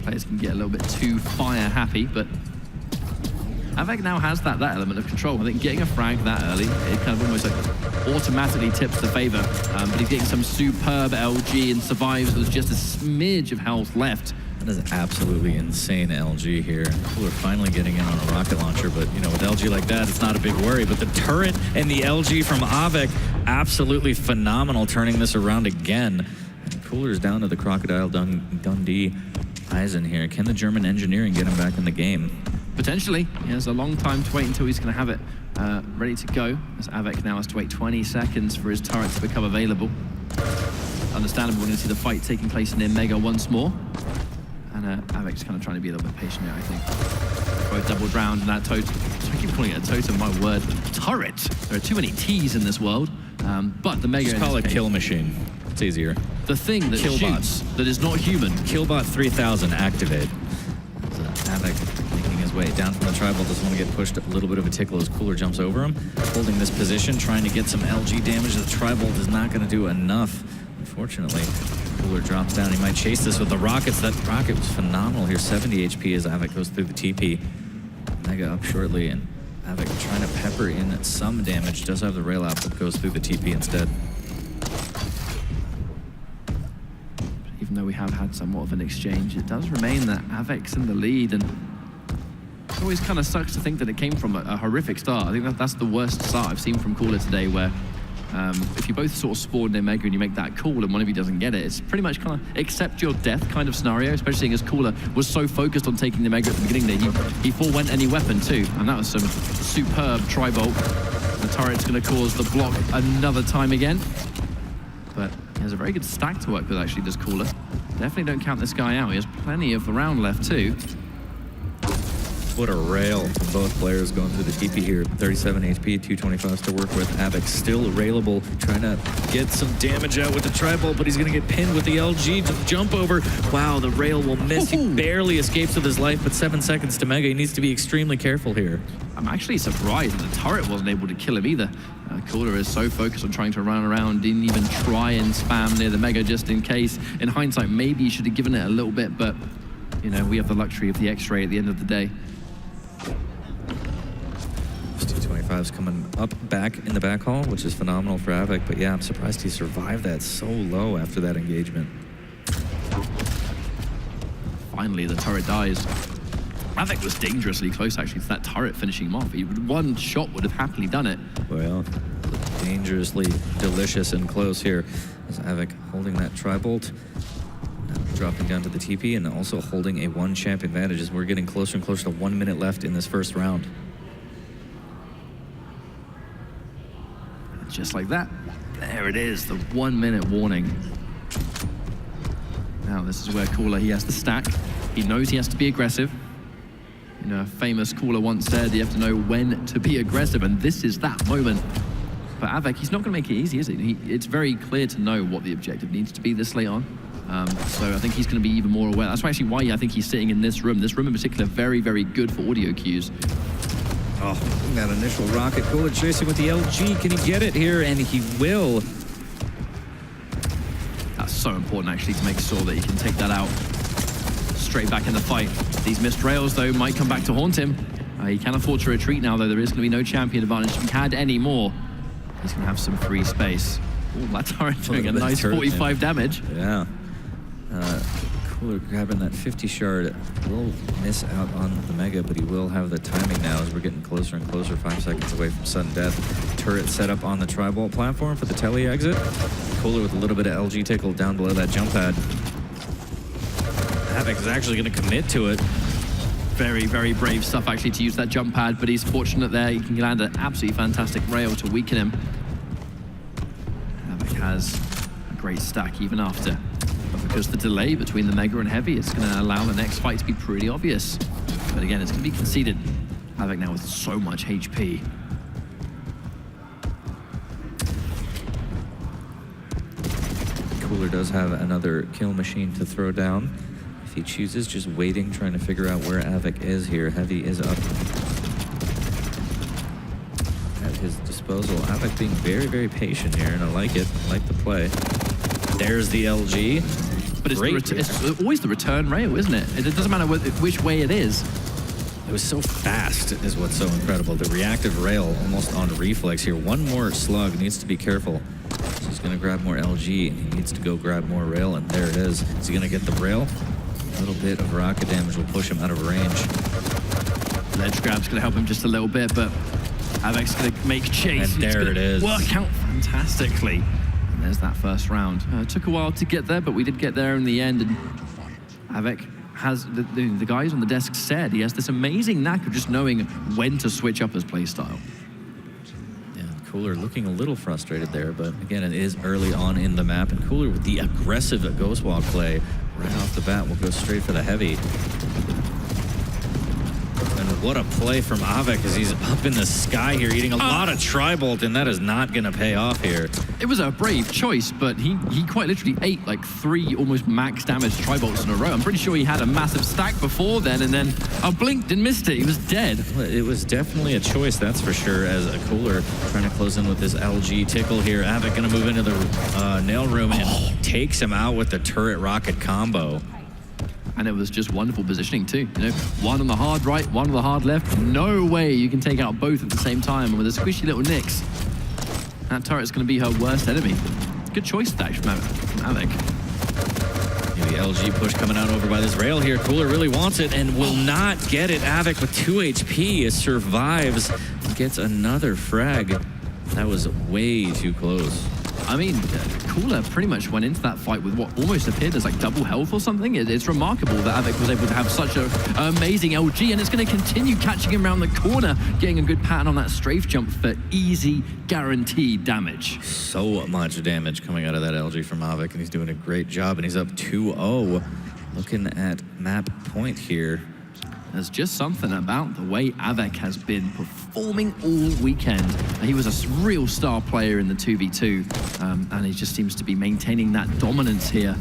Players can get a little bit too fire happy, but Av3k now has that element of control. I think getting a frag that early, it kind of almost like automatically tips the favor. But he's getting some superb LG and survives with just a smidge of health left. That is absolutely insane LG here. Cooler finally getting in on a rocket launcher, but you know, with LG like that, it's not a big worry. But the turret and the LG from Av3k, absolutely phenomenal, turning this around again. And Cooler's down to the Crocodile Dundee Eisen here. Can the German engineering get him back in the game? Potentially. He has a long time to wait until he's going to have it ready to go. As Av3k now has to wait 20 seconds for his turret to become available. Understandable, we're going to see the fight taking place in Nemiga once more. And Av3k's kind of trying to be a little bit patient here, I think. Both doubled round, and that totem, I keep calling it a totem, my word, turret. There are too many T's in this world. But the Mega... Just call it kill machine. It's easier. The thing that shoots, that is not human. Killbot 3000 activate. Av3k making his way down from the tribal, doesn't want to get pushed. A little bit of a tickle as Cooler jumps over him. Holding this position, trying to get some LG damage. The tribal is not going to do enough, unfortunately. Cooler drops down. He might chase this with the rockets. That rocket was phenomenal here. 70 HP as Av3k goes through the TP. Mega up shortly, and Av3k trying to pepper in some damage. Does have the rail out, but goes through the TP instead. Even though we have had somewhat of an exchange, it does remain that Av3k's in the lead, and it always kind of sucks to think that it came from a horrific start. I think that's the worst start I've seen from Cooler today, where if you both sort of spawn near Mega and you make that call and one of you doesn't get it, it's pretty much kind of accept your death kind of scenario, especially seeing as Cooler was so focused on taking the Mega at the beginning there. He forewent any weapon too, and that was some superb tri-bolt. The turret's going to cause the block another time again. But he has a very good stack to work with, actually, this Cooler. Definitely don't count this guy out. He has plenty of the round left too. What a rail from both players going through the TP here. 37 HP, 225s to work with. Av3k still railable, trying to get some damage out with the tri-bolt, but he's going to get pinned with the LG to jump over. Wow, the rail will miss. He barely escapes with his life, but 7 seconds to Mega. He needs to be extremely careful here. I'm actually surprised that the turret wasn't able to kill him either. Cooler is so focused on trying to run around, didn't even try and spam near the Mega just in case. In hindsight, maybe he should have given it a little bit, but, you know, we have the luxury of the X-ray at the end of the day. 225's coming up back in the back hall, which is phenomenal for Av3k, but yeah, I'm surprised he survived that so low after that engagement. Finally, the turret dies. Av3k was dangerously close, actually, to that turret finishing him off. One shot would have happily done it. Well, dangerously delicious and close here as Av3k holding that tri-bolt. Dropping down to the TP and also holding a one-champ advantage as we're getting closer and closer to 1 minute left in this first round. Just like that. There it is, the 1 minute warning. Now this is where Cooler, he has to stack. He knows he has to be aggressive. You know, a famous Cooler once said you have to know when to be aggressive, and this is that moment. but Av3k, he's not going to make it easy, is it? It's very clear to know what the objective needs to be this late on. So I think he's going to be even more aware. That's actually why I think he's sitting in this room. This room in particular, very, very good for audio cues. Oh, that initial rocket. Cooler chasing with the LG. Can he get it here? And he will. That's so important, actually, to make sure that he can take that out straight back in the fight. These missed rails, though, might come back to haunt him. He can afford to retreat now, though. There is going to be no champion advantage. If he had any more, he's going to have some free space. Oh, that turret doing a nice 45 damage. Yeah. Cooler grabbing that 50 shard. Will miss out on the Mega, but he will have the timing now as we're getting closer and closer, 5 seconds away from sudden death. Turret set up on the tri-bolt platform for the tele exit. Cooler with a little bit of LG tickle down below that jump pad. Av3k is actually going to commit to it. Very, very brave stuff, actually, to use that jump pad, but he's fortunate there. He can land an absolutely fantastic rail to weaken him. Av3k has a great stack even after. But because the delay between the Mega and Heavy is going to allow the next fight to be pretty obvious. But again, it's going to be conceded. Av3k now with so much HP. Cooler does have another kill machine to throw down. If he chooses, just waiting, trying to figure out where Av3k is here. Heavy is up at his disposal. Av3k being very, very patient here, and I like it. I like the play. There's the LG. But it's always the return rail, isn't it? It doesn't matter which way it is. It was so fast is what's so incredible. The reactive rail almost on reflex here. One more slug, needs to be careful. So he's gonna grab more LG, and he needs to go grab more rail, and there it is. Is he gonna get the rail? A little bit of rocket damage will push him out of range. Ledge grab's gonna help him just a little bit, but Av3k's gonna make chase. And there it is. Work out fantastically. And there's that first round. It took a while to get there, but we did get there in the end. And Av3k has, the guys on the desk said, he has this amazing knack of just knowing when to switch up his playstyle. Yeah, Cooler looking a little frustrated there, but again, it is early on in the map, and Cooler with the aggressive ghost walk play right off the bat will go straight for the Heavy. And what a play from Av3k as he's up in the sky here, eating a lot of tri-bolt, and that is not going to pay off here. It was a brave choice, but he quite literally ate like 3 almost max damage tri-bolts in a row. I'm pretty sure he had a massive stack before then, and then I blinked and missed it. He was dead. It was definitely a choice, that's for sure, as a Cooler trying to close in with this LG tickle here. Av3k going to move into the nail room and takes him out with the turret rocket combo. And it was just wonderful positioning too. You know, one on the hard right, one on the hard left. No way you can take out both at the same time. And with a squishy little Nyx, that turret's going to be her worst enemy. Good choice, Dash from Av3k. Yeah, the LG push coming out over by this rail here. Cooler really wants it and will not get it. Av3k with 2 HP survives and gets another frag. That was way too close. I mean, Cooler pretty much went into that fight with what almost appeared as like double health or something. It's remarkable that Av3k was able to have such an amazing LG, and it's going to continue catching him around the corner, getting a good pattern on that strafe jump for easy, guaranteed damage. So much damage coming out of that LG from Av3k, and he's doing a great job, and he's up 2-0. Looking at map point here. There's just something about the way Av3k has been performing all weekend. He was a real star player in the 2v2, and he just seems to be maintaining that dominance here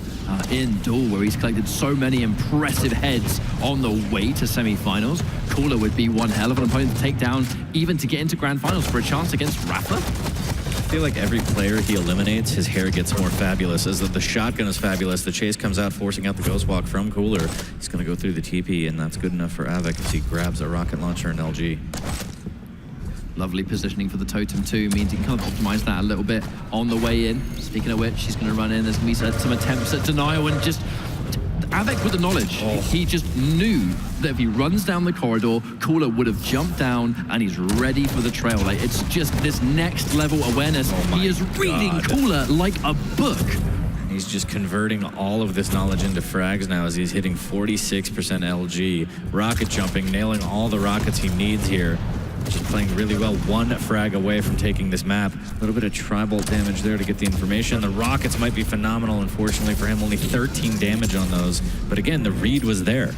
in Duel, where he's collected so many impressive heads on the way to semi-finals. Cooler would be one hell of an opponent to take down, even to get into grand finals for a chance against Rafa. I feel like every player he eliminates, his hair gets more fabulous. As the shotgun is fabulous, the chase comes out, forcing out the ghost walk from Cooler. He's going to go through the TP, and that's good enough for Av3k as he grabs a rocket launcher and LG. Lovely positioning for the totem too, means he can kind of optimize that a little bit on the way in. Speaking of which, she's going to run in. There's going to be some attempts at denial, and just Av3k with the knowledge. He just knew that if he runs down the corridor, Cooler would have jumped down, and he's ready for the trail. Like, it's just this next level awareness. He is reading Cooler like a book. He's just converting all of this knowledge into frags now as he's hitting 46% LG. Rocket jumping, nailing all the rockets he needs here. Just playing really well, 1 frag away from taking this map. A little bit of tri-bolt damage there to get the information. The rockets might be phenomenal, unfortunately for him. Only 13 damage on those. But again, the read was there.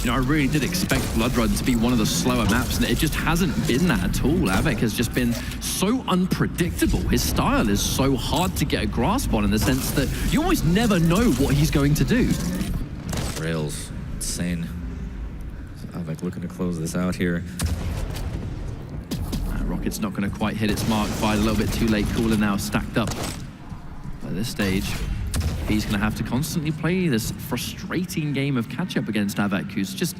You know, I really did expect Blood Run to be one of the slower maps, and it just hasn't been that at all. Av3k has just been so unpredictable. His style is so hard to get a grasp on in the sense that you almost never know what he's going to do. Rails, insane. Av3k looking to close this out here. Rocket's not going to quite hit its mark. Fired a little bit too late. Cooler now stacked up. At this stage, he's going to have to constantly play this frustrating game of catch-up against Av3k, who's just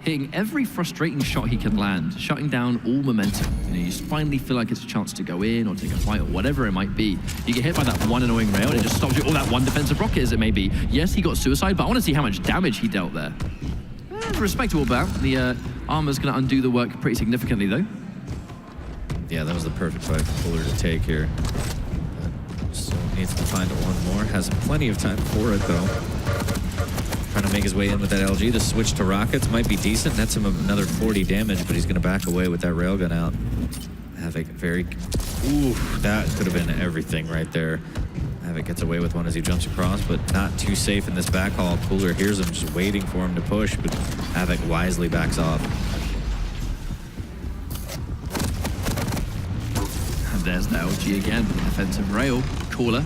hitting every frustrating shot he can land, shutting down all momentum. You know, you just finally feel like it's a chance to go in or take a fight or whatever it might be. You get hit by that one annoying rail and it just stops you. Or that one defensive rocket as it may be. Yes, he got suicide, but I want to see how much damage he dealt there. Respectable bout. The armor's going to undo the work pretty significantly, though. Yeah, that was the perfect fight for Cooler to take here. Still needs to find one more. Has plenty of time for it, though. Trying to make his way in with that LG. The switch to rockets might be decent. Nets him another 40 damage, but he's going to back away with that railgun out. Av3k very... Ooh, that could have been everything right there. Av3k gets away with one as he jumps across, but not too safe in this back haul. Cooler hears him just waiting for him to push, but Av3k wisely backs off. There's the LG again with the defensive rail. Cooler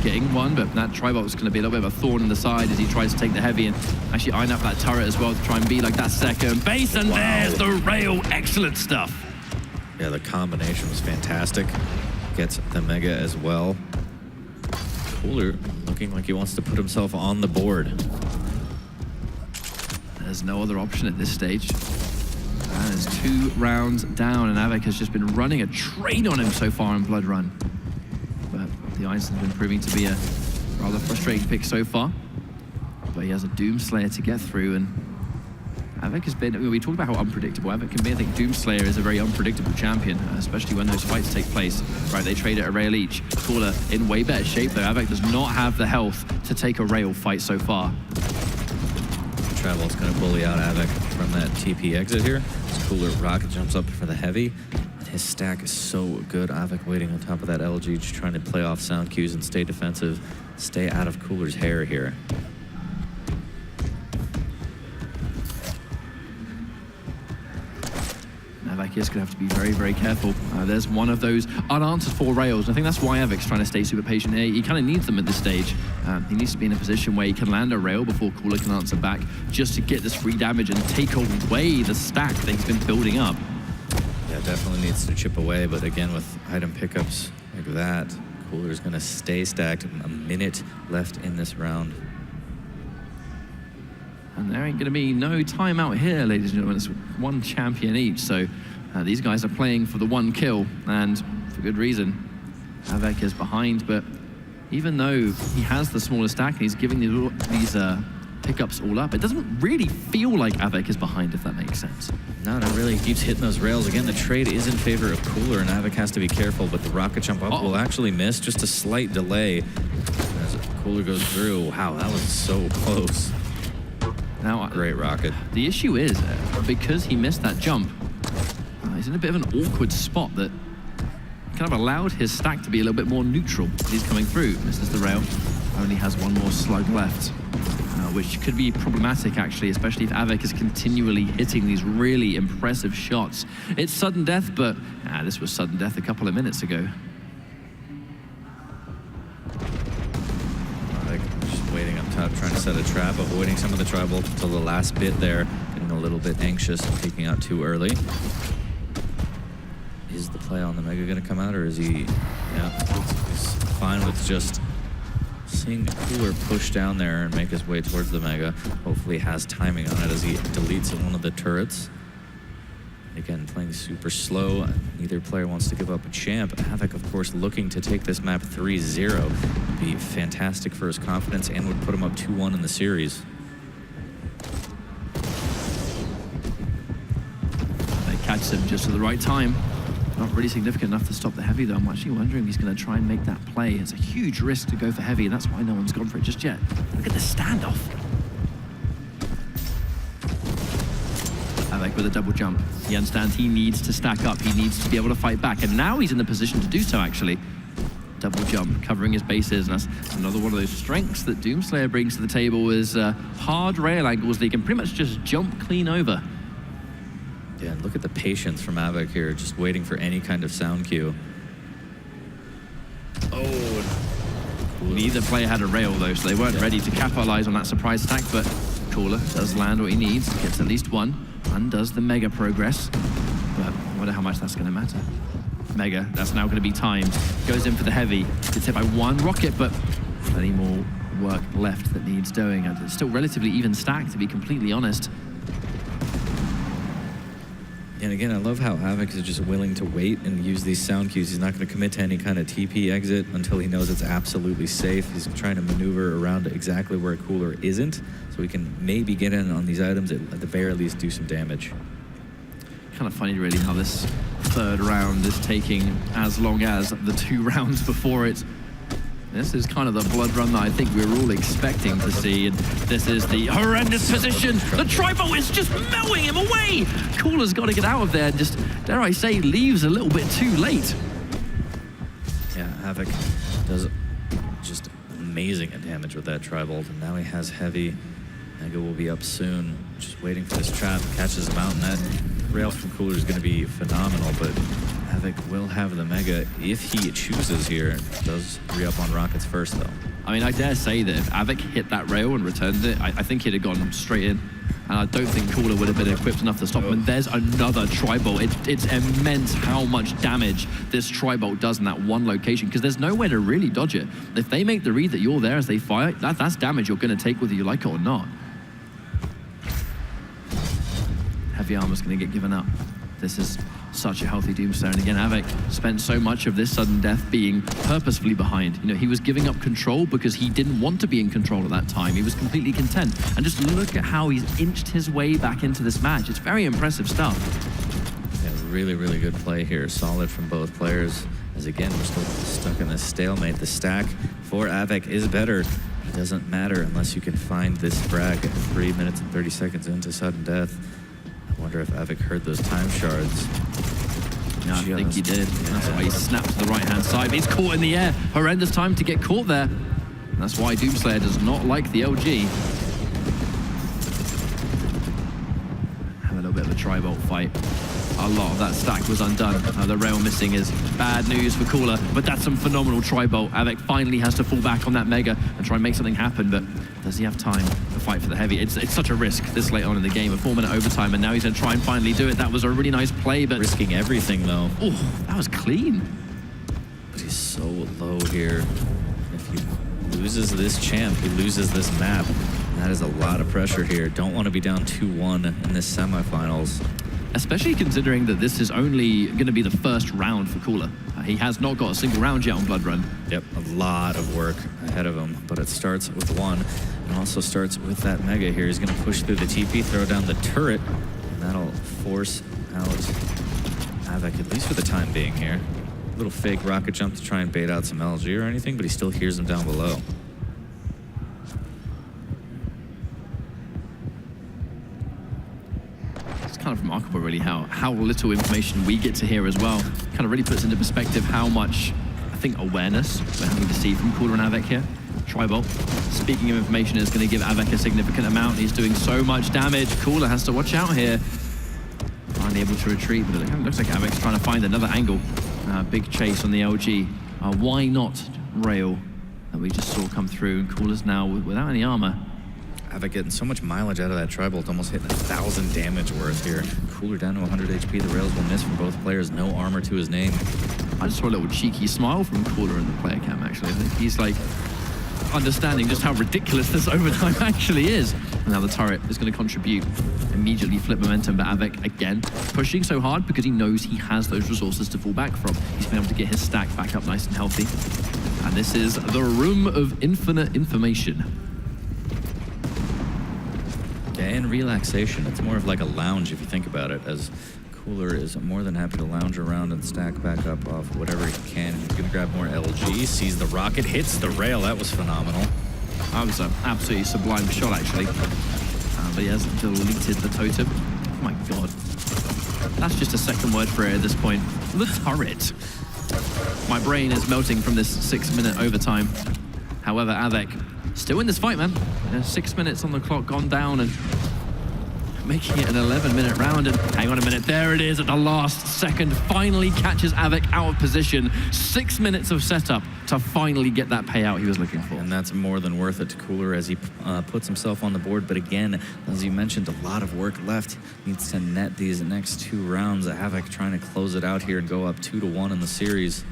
getting one, but that Tribot's going to be a little bit of a thorn in the side as he tries to take the heavy and actually iron up that turret as well to try and be like that second base. And there's the rail. Excellent stuff. Yeah, the combination was fantastic. Gets the Mega as well. Cooler looking like he wants to put himself on the board. There's no other option at this stage. That is 2 rounds down, and Av3k has just been running a train on him so far in Blood Run. But the Einstein's been proving to be a rather frustrating pick so far. But he has a Doomslayer to get through, and Av3k has been, we talked about how unpredictable Av3k can be. I think Doomslayer is a very unpredictable champion, especially when those fights take place. Right, they trade at a rail each. Cooler in way better shape, though. Av3k does not have the health to take a rail fight so far. Travel's going to bully out Av3k from that TP exit here. Cooler rocket jumps up for the heavy. And his stack is so good. Av3k waiting on top of that LG, just trying to play off sound cues and stay defensive. Stay out of Cooler's hair here. Av3k is going to have to be very, very careful. There's one of those unanswered 4 rails. I think that's why Av3k's trying to stay super patient here. He kind of needs them at this stage. He needs to be in a position where he can land a rail before Cooler can answer back, just to get this free damage and take away the stack that he's been building up. Yeah, definitely needs to chip away, but again, with item pickups like that, Cooler's going to stay stacked. A minute left in this round. And there ain't going to be no timeout here, ladies and gentlemen. It's 1 champion each, so these guys are playing for the 1 kill, and for good reason. Av3k is behind, but even though he has the smaller stack and he's giving these pickups all up, it doesn't really feel like Av3k is behind, if that makes sense. No, not really. He keeps hitting those rails. Again, the trade is in favor of Cooler, and Av3k has to be careful, but the rocket jump up will actually miss. Just a slight delay as Cooler goes through. Wow, that was so close. Now, great rocket. The issue is, because he missed that jump, he's in a bit of an awkward spot that kind of allowed his stack to be a little bit more neutral as he's coming through. Misses the rail, only has 1 more slug left, which could be problematic, actually, especially if Av3k is continually hitting these really impressive shots. It's sudden death, but this was sudden death a couple of minutes ago. Waiting up top, trying to set a trap, avoiding some of the tribal until the last bit there, getting a little bit anxious and peeking out too early. Is the play on the Mega going to come out, or is he... Yeah, he's fine with just seeing Cooler push down there and make his way towards the Mega. Hopefully has timing on it as he deletes one of the turrets. Again, playing super slow. Neither player wants to give up a champ. Av3k, of course, looking to take this map 3-0. Be fantastic for his confidence and would put him up 2-1 in the series. They catch him just at the right time. Not really significant enough to stop the heavy, though. I'm actually wondering if he's going to try and make that play. It's a huge risk to go for heavy, and that's why no one's gone for it just yet. Look at the standoff. Av3k with a double jump. He understands he needs to stack up. He needs to be able to fight back. And now he's in the position to do so, actually. double jump, covering his bases, and that's another one of those strengths that Doomslayer brings to the table is hard rail angles that he can pretty much just jump clean over. Yeah, and look at the patience from Av3k here, just waiting for any kind of sound cue. Oh, neither player had a rail though, so they weren't ready to capitalize on that surprise attack, but Cooler does land what he needs, gets at least one, and does the Mega progress. But I wonder how much that's going to matter. Mega, that's now going to be timed. Goes in for the heavy. Gets hit by one rocket, but plenty more work left that needs doing. And it's still relatively even stacked, to be completely honest. And again, I love how Av3k is just willing to wait and use these sound cues. He's not going to commit to any kind of TP exit until he knows it's absolutely safe. He's trying to maneuver around exactly where Cooler isn't, so he can maybe get in on these items, at the very least do some damage. Kind of funny, really, how this third round is taking as long as the 2 rounds before it. This is kind of the blood run that I think we were all expecting to see, and this is the horrendous position. The Tribo is just mowing him away. Cooler's got to get out of there and just, dare I say, leaves a little bit too late. Yeah, Av3k does just amazing damage with that Tribolt, and now he has heavy. Mega will be up soon, just waiting for this trap, catches him out, and that rail from Cooler is going to be phenomenal, but Av3k will have the Mega if he chooses here. Does re-up on rockets first, though. I mean, I dare say that if Av3k hit that rail and returned it, I think he'd have gone straight in. And I don't think Cooler would have been equipped enough to stop him. And there's another Tribolt. It's immense how much damage this Tribolt does in that one location, because there's nowhere to really dodge it. If they make the read that you're there as they fire, that's damage you're going to take whether you like it or not. Heavy armor's going to get given up. This is such a healthy Doomslayer, and again, Av3k spent so much of this sudden death being purposefully behind. You know, he was giving up control because he didn't want to be in control at that time. He was completely content. And just look at how he's inched his way back into this match. It's very impressive stuff. Yeah, really, really good play here. Solid from both players. As again, we're still stuck in this stalemate. The stack for Av3k is better. It doesn't matter unless you can find this frag at 3 minutes and 30 seconds into sudden death. I wonder if Av3k heard those time shards. No, I think he did. That's why he snapped to the right-hand side. He's caught in the air. Horrendous time to get caught there. And that's why Doomslayer does not like the LG. Have a little bit of a Tribolt fight. A lot of that stack was undone. The rail missing is bad news for Cooler, but that's some phenomenal Tribolt. Av3k finally has to fall back on that Mega and try and make something happen, but does he have time to fight for the heavy? It's such a risk this late on in the game, a 4-minute overtime, and now he's going to try and finally do it. That was a really nice play, but... risking everything, though. Oh, that was clean. But he's so low here. If he loses this champ, he loses this map. And that is a lot of pressure here. Don't want to be down 2-1 in this semifinals. Especially considering that this is only going to be the first round for Cooler. He has not got a single round yet on Blood Run. Yep, a lot of work ahead of him, but it starts with one, and also starts with that Mega here. He's going to push through the TP, throw down the turret, and that'll force out Av3k, at least for the time being here. A little fake rocket jump to try and bait out some LG or anything, but he still hears him down below. Kind of remarkable, really, how little information we get to hear as well. Kind of really puts into perspective how much, I think, awareness we're having to see from Cooler and Av3k here. Tribolt, speaking of information, is going to give Av3k a significant amount. He's doing so much damage. Cooler has to watch out here. Unable to retreat, but it kind of looks like Av3k's trying to find another angle. Big chase on the LG. Why not rail that we just saw come through, and Cooler's now without any armor. Av3k getting so much mileage out of that Tribolt, almost hitting 1,000 damage worth here. Cooler down to 100 HP. The rails will miss from both players. No armor to his name. I just saw a little cheeky smile from Cooler in the player cam, actually. I think he's like understanding just how ridiculous this overtime actually is. And now the turret is going to contribute, immediately flip momentum, but Av3k again pushing so hard because he knows he has those resources to fall back from. He's been able to get his stack back up nice and healthy. And this is the room of infinite information. And relaxation. It's more of like a lounge if you think about it, as Cooler is more than happy to lounge around and stack back up off whatever he can. He's going to grab more LG, sees the rocket, hits the rail. That was phenomenal. That was an absolutely sublime shot, actually. But he has deleted the totem. Oh my god. That's just a second word for it at this point. The turret. My brain is melting from this 6-minute overtime. However, Av3k still in this fight, man. 6 minutes on the clock gone down and making it an 11-minute round. And hang on a minute, there it is at the last second. Finally catches Av3k out of position. 6 minutes of setup to finally get that payout he was looking for. And that's more than worth it to Cooler as he puts himself on the board. But again, as you mentioned, a lot of work left. Needs to net these next 2 rounds. Av3k trying to close it out here and go up 2-1 in the series.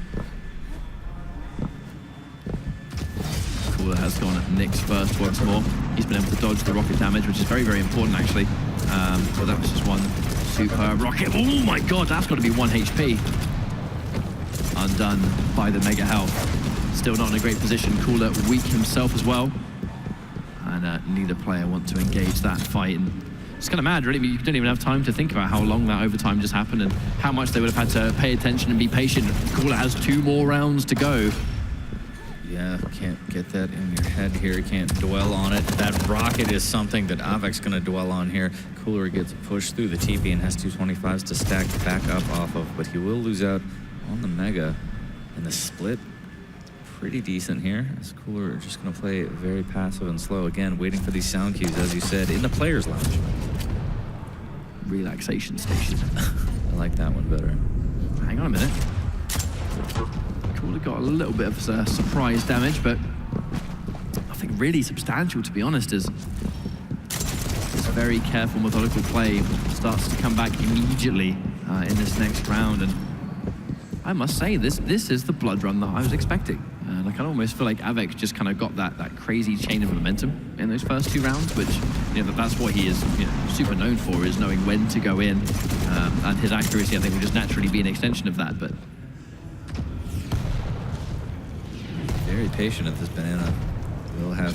Cooler has gone at Nick's first once more. He's been able to dodge the rocket damage, which is very, very important, actually. But that was just one super rocket. Oh my god, that's got to be 1 HP. Undone by the mega health. Still not in a great position. Cooler weak himself as well. And neither player want to engage that fight. And it's kind of mad, really. You don't even have time to think about how long that overtime just happened and how much they would have had to pay attention and be patient. Cooler has 2 more rounds to go. Yeah, can't get that in your head here. Can't dwell on it. That rocket is something that Av3k's going to dwell on here. Cooler gets pushed through the TP and has 225s to stack back up off of, but he will lose out on the Mega. And the split, pretty decent here. As Cooler just going to play very passive and slow. Again, waiting for these sound cues, as you said, in the player's lounge. Relaxation station. I like that one better. Hang on a minute. Cooler got a little bit of surprise damage, but nothing really substantial, to be honest, as this very careful, methodical play starts to come back immediately in this next round. And I must say, this is the blood run that I was expecting. And I kind of almost feel like Av3k just kind of got that crazy chain of momentum in those first 2 rounds, which, you know, that's what he is, super known for, is knowing when to go in. And his accuracy, I think, will just naturally be an extension of that. But very patient at this banana. We'll have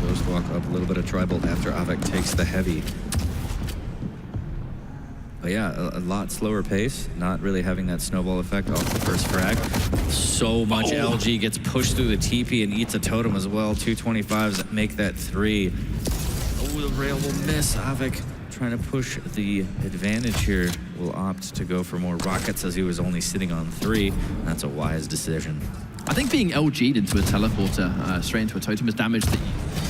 Ghost walk up a little bit of tribal after Av3k takes the heavy. But yeah, a lot slower pace, not really having that snowball effect off the first frag. So much LG gets pushed through the TP and eats a totem as well. 225s make that 3. Oh, the rail will miss. Av3k trying to push the advantage here. Will opt to go for more rockets as he was only sitting on 3. That's a wise decision. I think being LG'd into a teleporter, straight into a totem, is damage that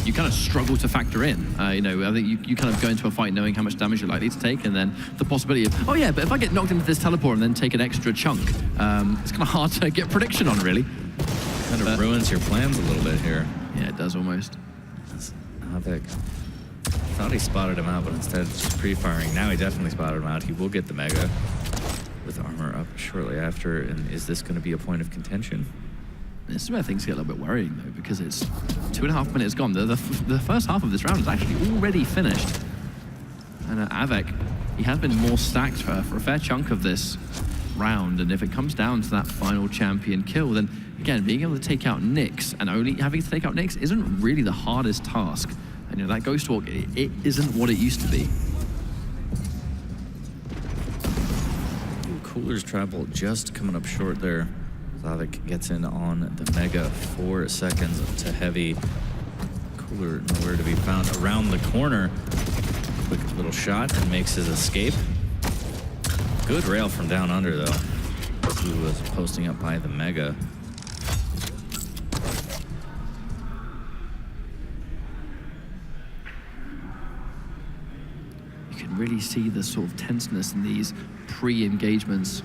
you kind of struggle to factor in. I think you kind of go into a fight knowing how much damage you're likely to take, and then the possibility of, oh yeah, but if I get knocked into this teleport and then take an extra chunk, it's kind of hard to get prediction on, really. Kind of ruins your plans a little bit here. Yeah, it does almost. Av3k thought he spotted him out, but instead just pre-firing. Now he definitely spotted him out. He will get the Mega with armor up shortly after. And is this going to be a point of contention? This is where things get a little bit worrying, though, because it's 2.5 minutes gone. The first half of this round is actually already finished. And Av3k, he has been more stacked for a fair chunk of this round. And if it comes down to that final champion kill, then again, being able to take out Nyx and only having to take out Nyx isn't really the hardest task. And that Ghost Walk, it isn't what it used to be. Cooler's tribal just coming up short there. Av3k gets in on the Mega, 4 seconds to heavy. Cooler nowhere to be found around the corner. Quick little shot and makes his escape. Good rail from down under though. He was posting up by the Mega. You can really see the sort of tenseness in these pre-engagements.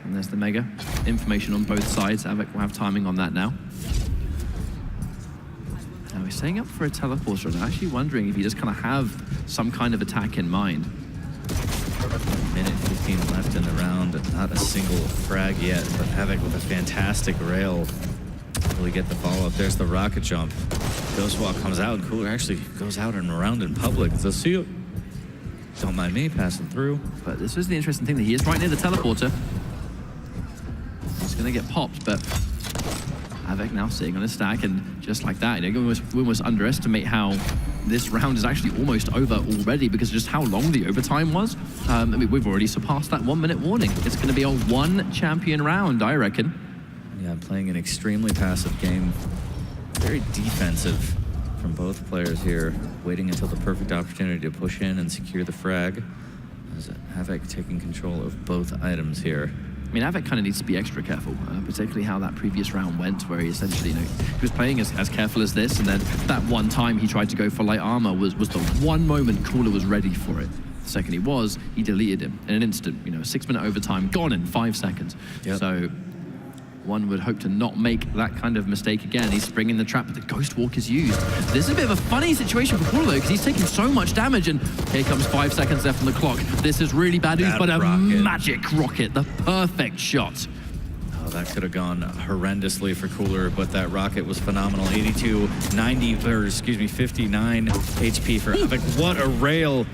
And there's the Mega. Information on both sides. Av3k will have timing on that now. Now he's setting up for a teleporter. I'm actually wondering if he just kind of have some kind of attack in mind. Minute 15 left in the round. Not a single frag yet, but Av3k with a fantastic rail. Will he get the follow-up? There's the rocket jump. Ghost Walk comes out, and Cooler actually goes out and around in public. So see you. Don't mind me passing through. But this is the interesting thing, that he is right near the teleporter. He's going to get popped, but Av3k now sitting on a stack, and just like that, we almost underestimate how this round is actually almost over already because of just how long the overtime was. I mean, we've already surpassed that 1 minute warning. It's going to be a 1 champion round, I reckon. Yeah, playing an extremely passive game. Very defensive from both players here, waiting until the perfect opportunity to push in and secure the frag. As Av3k taking control of both items here. I mean, Av3k kind of needs to be extra careful, particularly how that previous round went, where he essentially, he was playing as careful as this, and then that one time he tried to go for light armor was the one moment Cooler was ready for it. The second he deleted him in an instant. 6-minute overtime, gone in 5 seconds. Yep. So one would hope to not make that kind of mistake again. He's springing the trap, but the Ghost Walk is used. This is a bit of a funny situation for Cooler, though, because he's taking so much damage, and here comes 5 seconds left on the clock. This is really bad news, but a magic rocket, the perfect shot. Oh, that could have gone horrendously for Cooler, but that rocket was phenomenal. 82, 90, or excuse me, 59 HP for Av3k. What a rail.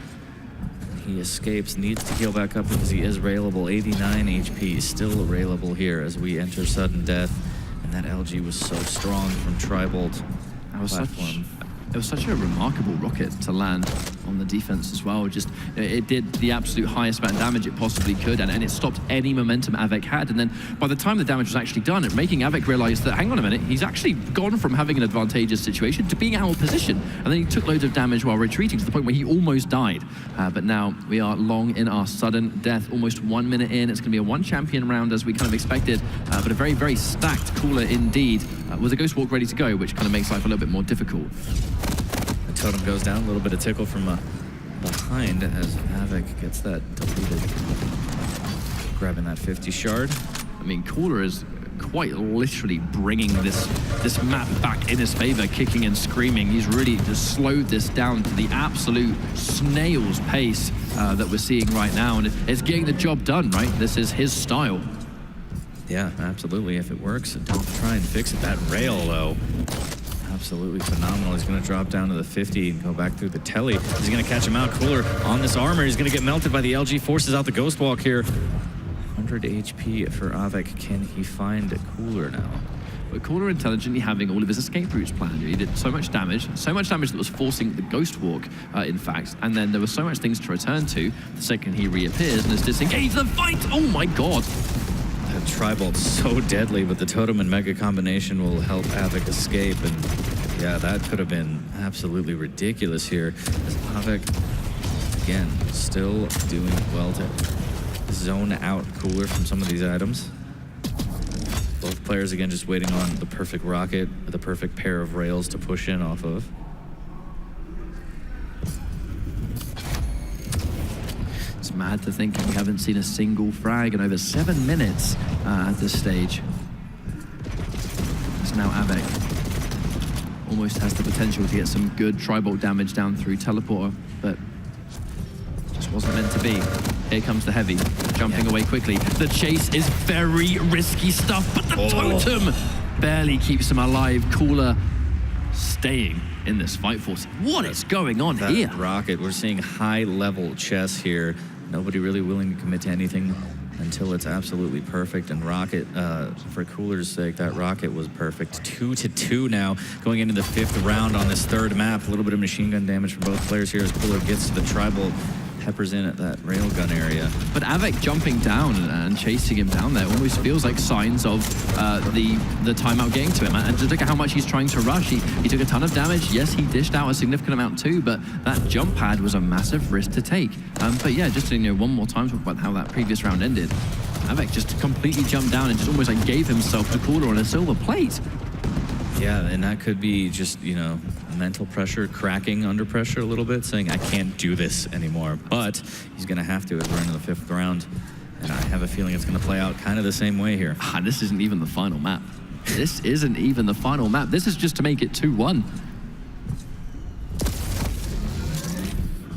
He escapes, needs to heal back up because he is railable. 89 HP, still railable here as we enter sudden death. And that LG was so strong from Tribolt. It was such a remarkable rocket to land on the defense as well. Just, it did the absolute highest amount of damage it possibly could, and it stopped any momentum Av3k had. And then by the time the damage was actually done, it making Av3k realize that, hang on a minute, he's actually gone from having an advantageous situation to being out of position. And then he took loads of damage while retreating to the point where he almost died. But now we are long in our sudden death, almost 1 minute in. It's going to be a one champion round as we kind of expected, but a very, very stacked Cooler indeed. Was a Ghost Walk ready to go, which kind of makes life a little bit more difficult. The totem goes down, a little bit of tickle from behind as Av3k gets that deleted. Grabbing that 50 shard. I mean, Cooler is quite literally bringing this map back in his favor, kicking and screaming. He's really just slowed this down to the absolute snail's pace that we're seeing right now, and it's getting the job done, right? This is his style. Yeah, absolutely. If it works, don't try and fix it. That rail, though, absolutely phenomenal. He's going to drop down to the 50 and go back through the telly. He's going to catch him out. Cooler on this armor. He's going to get melted by the LG. Forces out the Ghost Walk here. 100 HP for Av3k. Can he find Cooler now? But Cooler intelligently having all of his escape routes planned. He did so much damage that was forcing the Ghost Walk, in fact, and then there were so much things to return to the second he reappears and is disengaged the fight. Oh my god! That Tribolt's so deadly, but the Totem and Mega combination will help Av3k escape, and yeah, that could have been absolutely ridiculous here. As Av3k, again, still doing well to zone out Cooler from some of these items. Both players, again, just waiting on the perfect rocket, the perfect pair of rails to push in off of. It's mad to think we haven't seen a single frag in over 7 minutes at this stage. It's now Av3k. Almost has the potential to get some good Tribolt damage down through Teleporter, but just wasn't meant to be. Here comes the heavy, jumping away quickly. The chase is very risky stuff, but the totem barely keeps him alive. Cooler staying in this fight force. What is going on here? Rocket, we're seeing high-level chess here. Nobody really willing to commit to anything until it's absolutely perfect. And Rocket, for Cooler's sake, that Rocket was perfect. 2-2 now, going into the 5th round on this 3rd map. A little bit of machine gun damage from both players here as Cooler gets to the Tribolt. Peppers in at that railgun area. But Av3k jumping down and chasing him down there almost feels like signs of the timeout getting to him. And just look at how much he's trying to rush. He took a ton of damage. Yes, he dished out a significant amount too, but that jump pad was a massive risk to take. But yeah, just to one more time talk about how that previous round ended. Av3k just completely jumped down and just almost like gave himself to Cooler on a silver plate. Yeah, and that could be just, mental pressure, cracking under pressure a little bit, saying, I can't do this anymore. But he's going to have to as we're into the 5th round. And I have a feeling it's going to play out kind of the same way here. This isn't even the final map. This isn't even the final map. This is just to make it 2-1.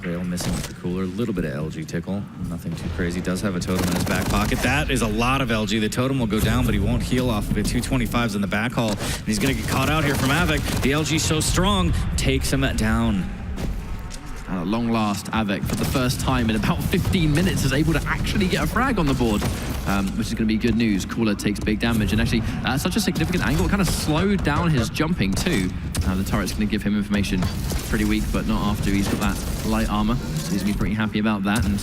Rail missing with the Cooler. A little bit of LG tickle. Nothing too crazy. Does have a totem in his back pocket. That is a lot of LG. The totem will go down, but he won't heal off of it. 225s in the back haul. And he's going to get caught out here from Av3k. The LG so strong, takes him down. And at long last, Av3k, for the first time in about 15 minutes, is able to actually get a frag on the board, which is going to be good news. Cooler takes big damage, and actually, such a significant angle, it kind of slowed down his jumping too. The turret's going to give him information. Pretty weak, but not after he's got that light armor, so he's going to be pretty happy about that, and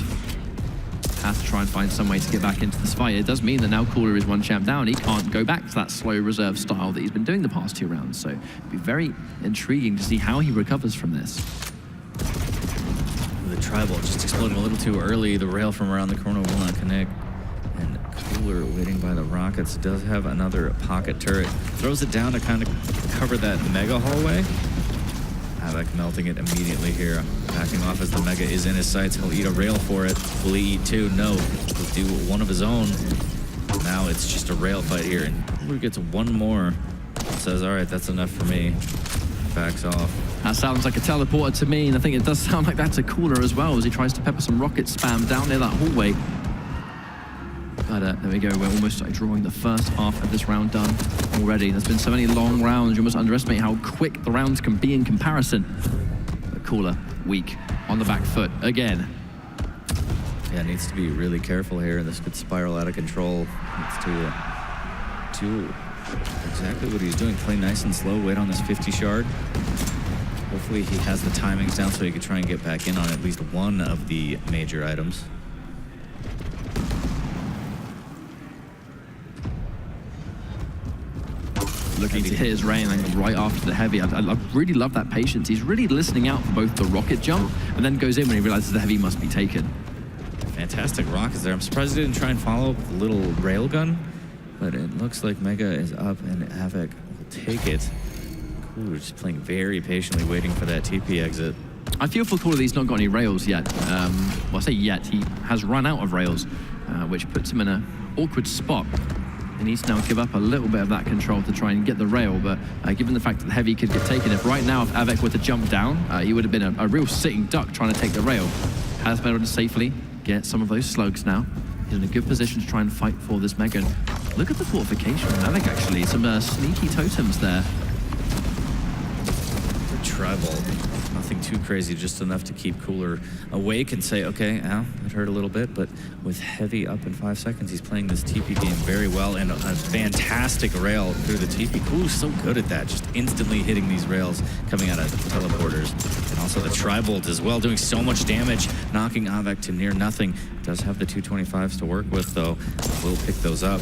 has to try and find some way to get back into this fight. It does mean that now Cooler is 1 champ down. He can't go back to that slow reserve style that he's been doing the past 2 rounds, so it'll be very intriguing to see how he recovers from this. The Tribolt just exploding a little too early. The rail from around the corner will not connect. And Cooler waiting by the rockets. Does have another pocket turret. Throws it down to kind of cover that Mega hallway. Av3k melting it immediately here. Backing off as the Mega is in his sights. He'll eat a rail for it. Will he eat two? No. He'll do one of his own. Now it's just a rail fight here. And Cooler gets one more. Says, all right, that's enough for me. Backs off. That sounds like a teleporter to me, and I think it does sound like that's a Cooler as well as he tries to pepper some rocket spam down near that hallway. But there we go, we're almost drawing the first half of this round done already. There's been so many long rounds, you almost underestimate how quick the rounds can be in comparison. But Cooler, weak, on the back foot again. Yeah, needs to be really careful here. This could spiral out of control. Needs to do exactly what he's doing. Play nice and slow, wait on this 50 shard. Hopefully he has the timings down so he can try and get back in on at least one of the major items. Looking to hit his rain right after the heavy. I really love that patience. He's really listening out for both the rocket jump and then goes in when he realizes the heavy must be taken. Fantastic rockets there. I'm surprised he didn't try and follow up with a little railgun, but it looks like Mega is up and Av3k will take it. Cooler just playing very patiently, waiting for that TP exit. I feel for Cooler that he's not got any rails yet. Well, I say yet, he has run out of rails, which puts him in an awkward spot. He needs to now give up a little bit of that control to try and get the rail, but given the fact that the heavy could get taken, if right now if Av3k were to jump down, he would have been a real sitting duck trying to take the rail. Has been able to safely get some of those slugs now. He's in a good position to try and fight for this Mega. Look at the fortification. Av3k actually, some sneaky totems there. Tribal, nothing too crazy, just enough to keep Cooler awake and say, okay, ow, it hurt a little bit, but with heavy up in 5 seconds, he's playing this TP game very well, and a fantastic rail through the TP. Cooler's so good at that, just instantly hitting these rails coming out of teleporters. And also the Tribolt as well, doing so much damage, knocking Av3k to near nothing. Does have the 225s to work with, though. Will pick those up.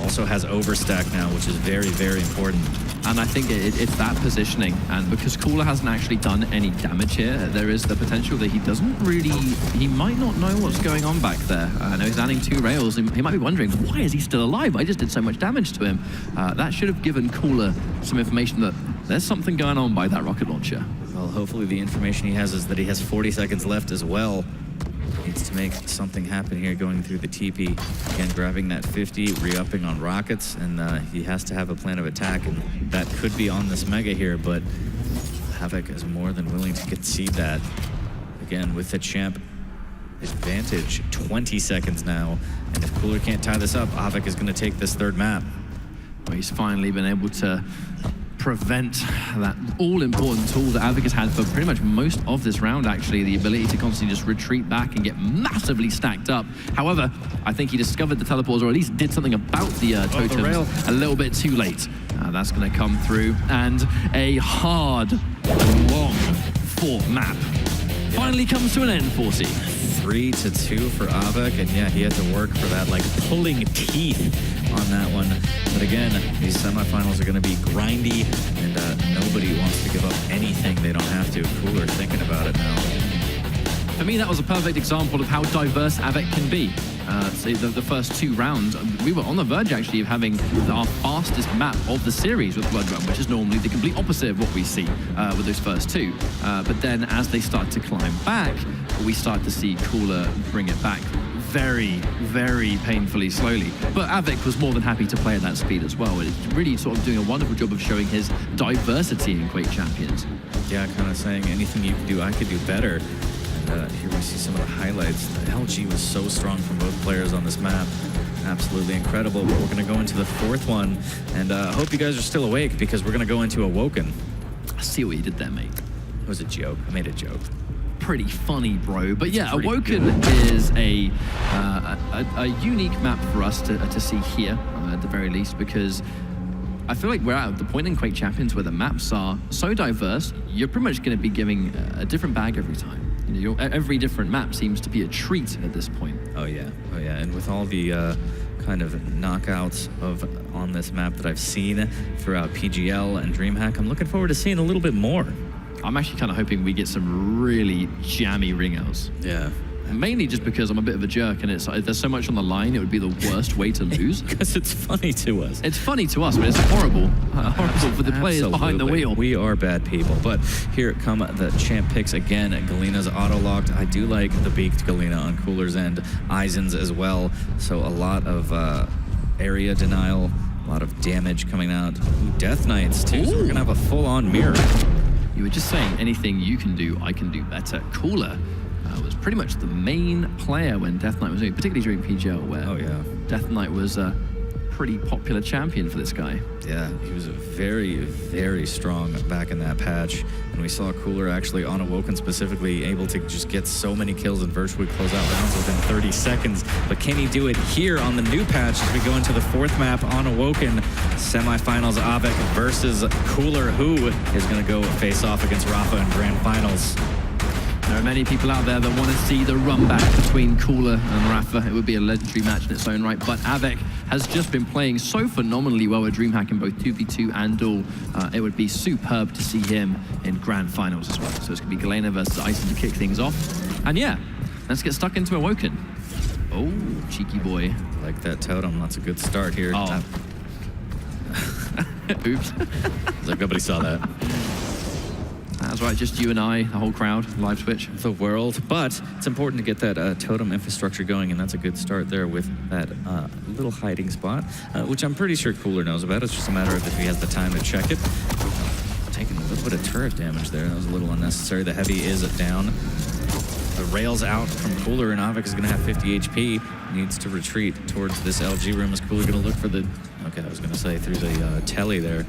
Also has overstack now, which is very, very important. And I think it's that positioning, and because Cooler hasn't actually done any damage here, there is the potential that he might not know what's going on back there. I know he's landing 2 rails, and he might be wondering, why is he still alive? I just did so much damage to him. That should have given Cooler some information that there's something going on by that rocket launcher. Well, hopefully the information he has is that he has 40 seconds left as well. Needs to make something happen here going through the TP. Again, grabbing that 50, re-upping on rockets, and he has to have a plan of attack, and that could be on this Mega here, but Av3k is more than willing to concede that. Again, with the champ advantage, 20 seconds now, and if Cooler can't tie this up, Av3k is going to take this 3rd map. Well, he's finally been able to prevent that all-important tool that Av3k has had for pretty much most of this round, actually, the ability to constantly just retreat back and get massively stacked up. However, I think he discovered the teleports, or at least did something about the totems a little bit too late. That's going to come through, and a hard, long-fought map finally comes to an end, 40. 3-2 for Av3k, and yeah, he had to work for that, like, pulling teeth on that one. But again, these semifinals are going to be grindy, and nobody wants to give up anything they don't have to. Cooler thinking about it now. For me, that was a perfect example of how diverse Av3k can be. So the first 2 rounds, we were on the verge, actually, of having our fastest map of the series with Blood Run, which is normally the complete opposite of what we see with those first 2. But then as they start to climb back, we start to see Cooler bring it back very, very painfully slowly. But Av3k was more than happy to play at that speed as well. It's really sort of doing a wonderful job of showing his diversity in Quake Champions. Yeah, kind of saying anything you can do, I could do better. And here we see some of the highlights. The LG was so strong from both players on this map. Absolutely incredible. But we're going to go into the 4th one. And I hope you guys are still awake, because we're going to go into Awoken. I see what you did there, mate. It was a joke. I made a joke. Pretty funny, bro. But yeah, Awoken is a unique map for us to see here, at the very least, because I feel like we're at the point in Quake Champions where the maps are so diverse, you're pretty much going to be giving a different bag every time. You know, every different map seems to be a treat at this point. Oh yeah, and with all the kind of knockouts on this map that I've seen throughout PGL and DreamHack, I'm looking forward to seeing a little bit more. I'm actually kind of hoping we get some really jammy ring outs. Yeah, Mainly just because I'm a bit of a jerk, and it's there's so much on the line, it would be the worst way to lose. Because it's funny to us. It's funny to us, but it's horrible. Horrible for the players behind the wheel. We are bad people. But here come the champ picks again. Galena's auto-locked. I do like the beaked Galena on Cooler's end. Eisen's as well. So a lot of area denial, a lot of damage coming out. Ooh, Death Knights too. So we're going to have a full-on mirror. You were just saying, anything you can do, I can do better. Cooler was pretty much the main player when Death Knight was doing, particularly during PGL, where Death Knight was a pretty popular champion for this guy. Yeah, he was very, very strong back in that patch. And we saw Cooler actually on Awoken specifically able to just get so many kills and virtually close out rounds within 30 seconds. But can he do it here on the new patch as we go into the 4th map on Awoken? Semifinals, Av3k versus Cooler, who is going to go face off against Rafa in Grand Finals. There are many people out there that want to see the run back between Cooler and Rafa. It would be a legendary match in its own right, but Av3k has just been playing so phenomenally well with DreamHack in both 2v2 and Duel. It would be superb to see him in Grand Finals as well. So it's going to be Galena versus Eisen to kick things off. And yeah, let's get stuck into Awoken. Oh, cheeky boy. Like that totem, that's a good start here. Oh. Oops. It's like nobody saw that. That's right, just you and I, the whole crowd, live Twitch. The world, but it's important to get that totem infrastructure going, and that's a good start there with that little hiding spot, which I'm pretty sure Cooler knows about. It's just a matter of if he has the time to check it. Taking a little bit of turret damage there. That was a little unnecessary. The heavy is down. The rails out from Cooler, and Av3k is going to have 50 HP. Needs to retreat towards this LG room. Is Cooler going to look for the... Okay, I was going to say through the telly there.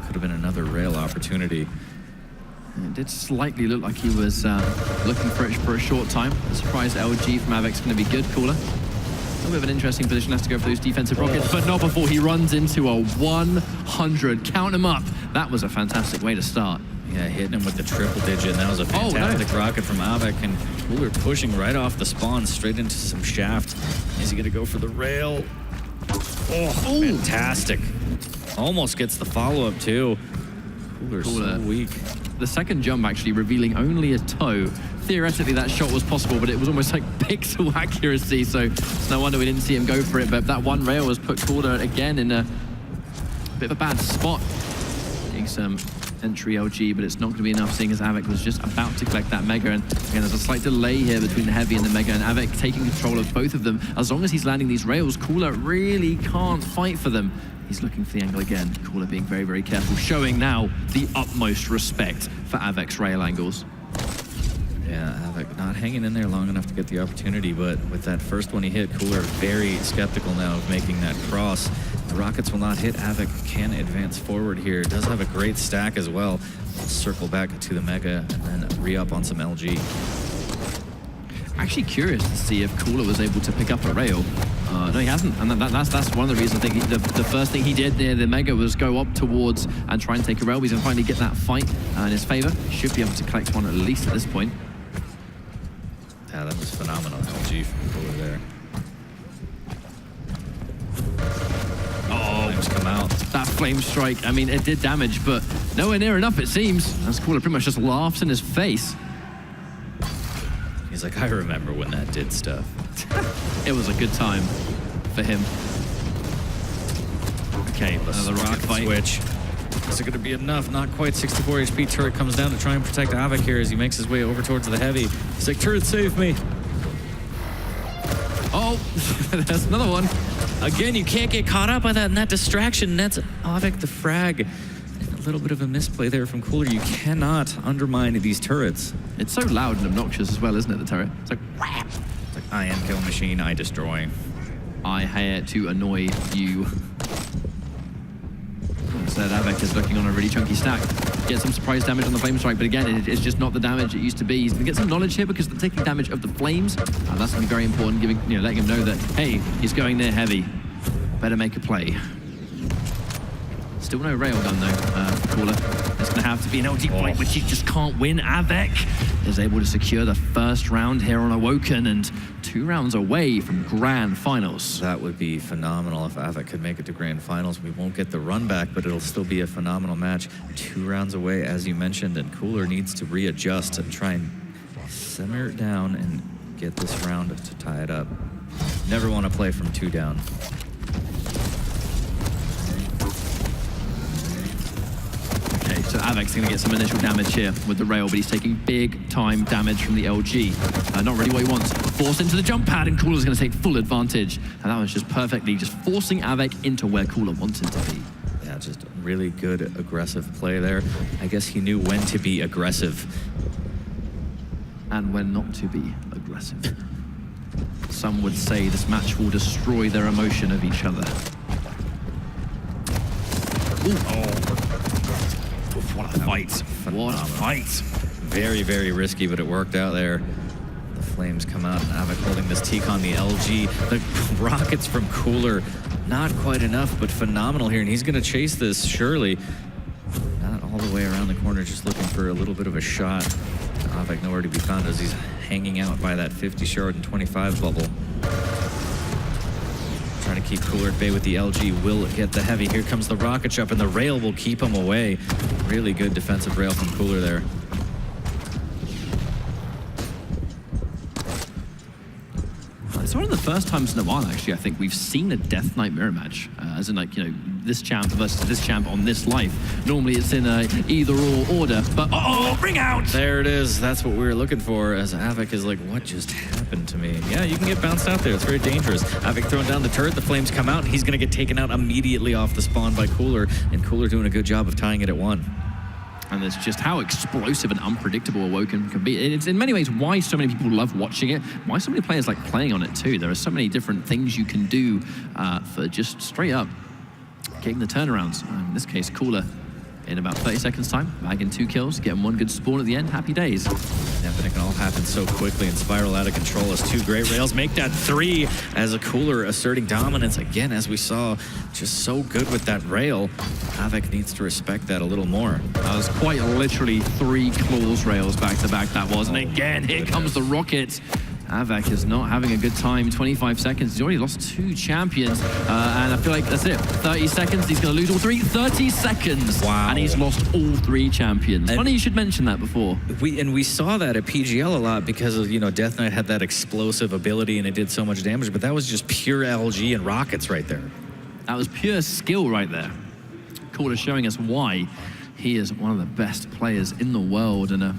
Could have been another rail opportunity. It did slightly look like he was looking for it for a short time. A surprise LG from Av3k's going to be good. Cooler. A little bit of an interesting position, has to go for those defensive rockets, but not before he runs into a 100. Count him up. That was a fantastic way to start. Yeah, hitting him with the triple digit, and that was a fantastic rocket from Av3k, and Cooler pushing right off the spawn straight into some shaft. Is he going to go for the rail? Oh, fantastic. Almost gets the follow-up, too. Cooler's so weak. The second jump actually revealing only a toe. Theoretically, that shot was possible, but it was almost like pixel accuracy, so it's no wonder we didn't see him go for it. But that one rail was put Cooler again in a bit of a bad spot. Getting some entry LG, but it's not going to be enough, seeing as Av3k was just about to collect that Mega. And again, there's a slight delay here between the Heavy and the Mega, and Av3k taking control of both of them. As long as he's landing these rails, Cooler really can't fight for them. He's looking for the angle again. Cooler being very, very careful, showing now the utmost respect for Av3k's rail angles. Yeah, Av3k not hanging in there long enough to get the opportunity, but with that first one he hit, Cooler very skeptical now of making that cross. The rockets will not hit. Av3k can advance forward here. Does have a great stack as well. Circle back to the Mega and then re-up on some LG. Actually curious to see if Cooler was able to pick up a rail. No, he hasn't, and that's one of the reasons I think the first thing he did near the Mega was go up towards and try and take a rail. He's going to finally get that fight in his favor. Should be able to collect one at least at this point. Yeah, that was phenomenal LG from Cooler there. Oh, flames come out. That flame strike, I mean, it did damage, but nowhere near enough, it seems. As Cooler pretty much just laughs in his face. He's like, I remember when that did stuff. It was a good time for him. Okay, another rocket fight. Switch. Is it going to be enough? Not quite. 64 HP. Turret comes down to try and protect Av3k here as he makes his way over towards the Heavy. He's like, turret, save me. Oh, there's another one. Again, you can't get caught up by that, and that distraction nets Av3k the frag. And a little bit of a misplay there from Cooler. You cannot undermine these turrets. It's so loud and obnoxious as well, isn't it, the turret? It's like, whap. It's like, I am kill machine, I destroy. I here to annoy you. Instead, Av3k is looking on a really chunky stack. Get some surprise damage on the flame strike, but again, it's just not the damage it used to be. He's gonna get some knowledge here because they're taking damage of the flames. That's gonna be very important, giving, letting him know that, hey, he's going there heavy. Better make a play. Still no railgun though, Cooler. It's gonna have to be an LG point, which he just can't win. Av3k is able to secure the first round here on Awoken, and 2 rounds away from Grand Finals. That would be phenomenal if Av3k could make it to Grand Finals. We won't get the run back, but it'll still be a phenomenal match. 2 rounds away, as you mentioned, and Cooler needs to readjust and try and simmer it down and get this round to tie it up. Never want to play from 2 down. Okay, so Av3k's going to get some initial damage here with the rail, but he's taking big time damage from the LG. Not really what he wants. Forced into the jump pad, and Cooler's going to take full advantage. And that was just perfectly just forcing Av3k into where Cooler wants him to be. Yeah, just really good aggressive play there. I guess he knew when to be aggressive. And when not to be aggressive. Some would say this match will destroy their emotion of each other. Ooh. Oh. What a fight. What a fight. Very, very risky, but it worked out there. The flames come out, and Av3k holding this T-Con, the LG. The rockets from Cooler, not quite enough, but phenomenal here, and he's going to chase this, surely. Not all the way around the corner, just looking for a little bit of a shot. Av3k nowhere to be found as he's hanging out by that 50 shard and 25 bubble. Trying to keep Cooler at bay with the LG, will get the heavy. Here comes the rocket shop, and the rail will keep him away. Really good defensive rail from Cooler there. It's one of the first times in a while, actually, I think we've seen a Death Knight mirror match. As in, like, you know, this champ versus this champ on this life. Normally it's in a either-or order, but uh-oh, bring out! There it is. That's what we were looking for, as Av3k is like, what just happened to me? And yeah, you can get bounced out there. It's very dangerous. Av3k throwing down the turret, the flames come out, and he's going to get taken out immediately off the spawn by Cooler, and Cooler doing a good job of tying it at 1. And it's just how explosive and unpredictable Awoken can be. It's in many ways why so many people love watching it, why so many players like playing on it too. There are so many different things you can do for just straight up getting the turnarounds. In this case, Cooler in about 30 seconds time, bagging 2 kills, getting 1 good spawn at the end. Happy days. Yeah, but it can all happen so quickly and spiral out of control as 2 great rails make that 3 as a Cooler asserting dominance again, as we saw, just so good with that rail. Av3k needs to respect that a little more. That was quite literally 3 claws rails back to back, that was. And again, here comes the rocket. Av3k is not having a good time. 25 seconds. He's already lost 2 champions. And I feel like that's it. 30 seconds. He's going to lose all 3. 30 seconds. Wow. And he's lost all 3 champions. And funny you should mention that before. We saw that at PGL a lot because of, you know, Death Knight had that explosive ability and it did so much damage, but that was just pure LG and rockets right there. That was pure skill right there. Cooler showing us why he is one of the best players in the world, and a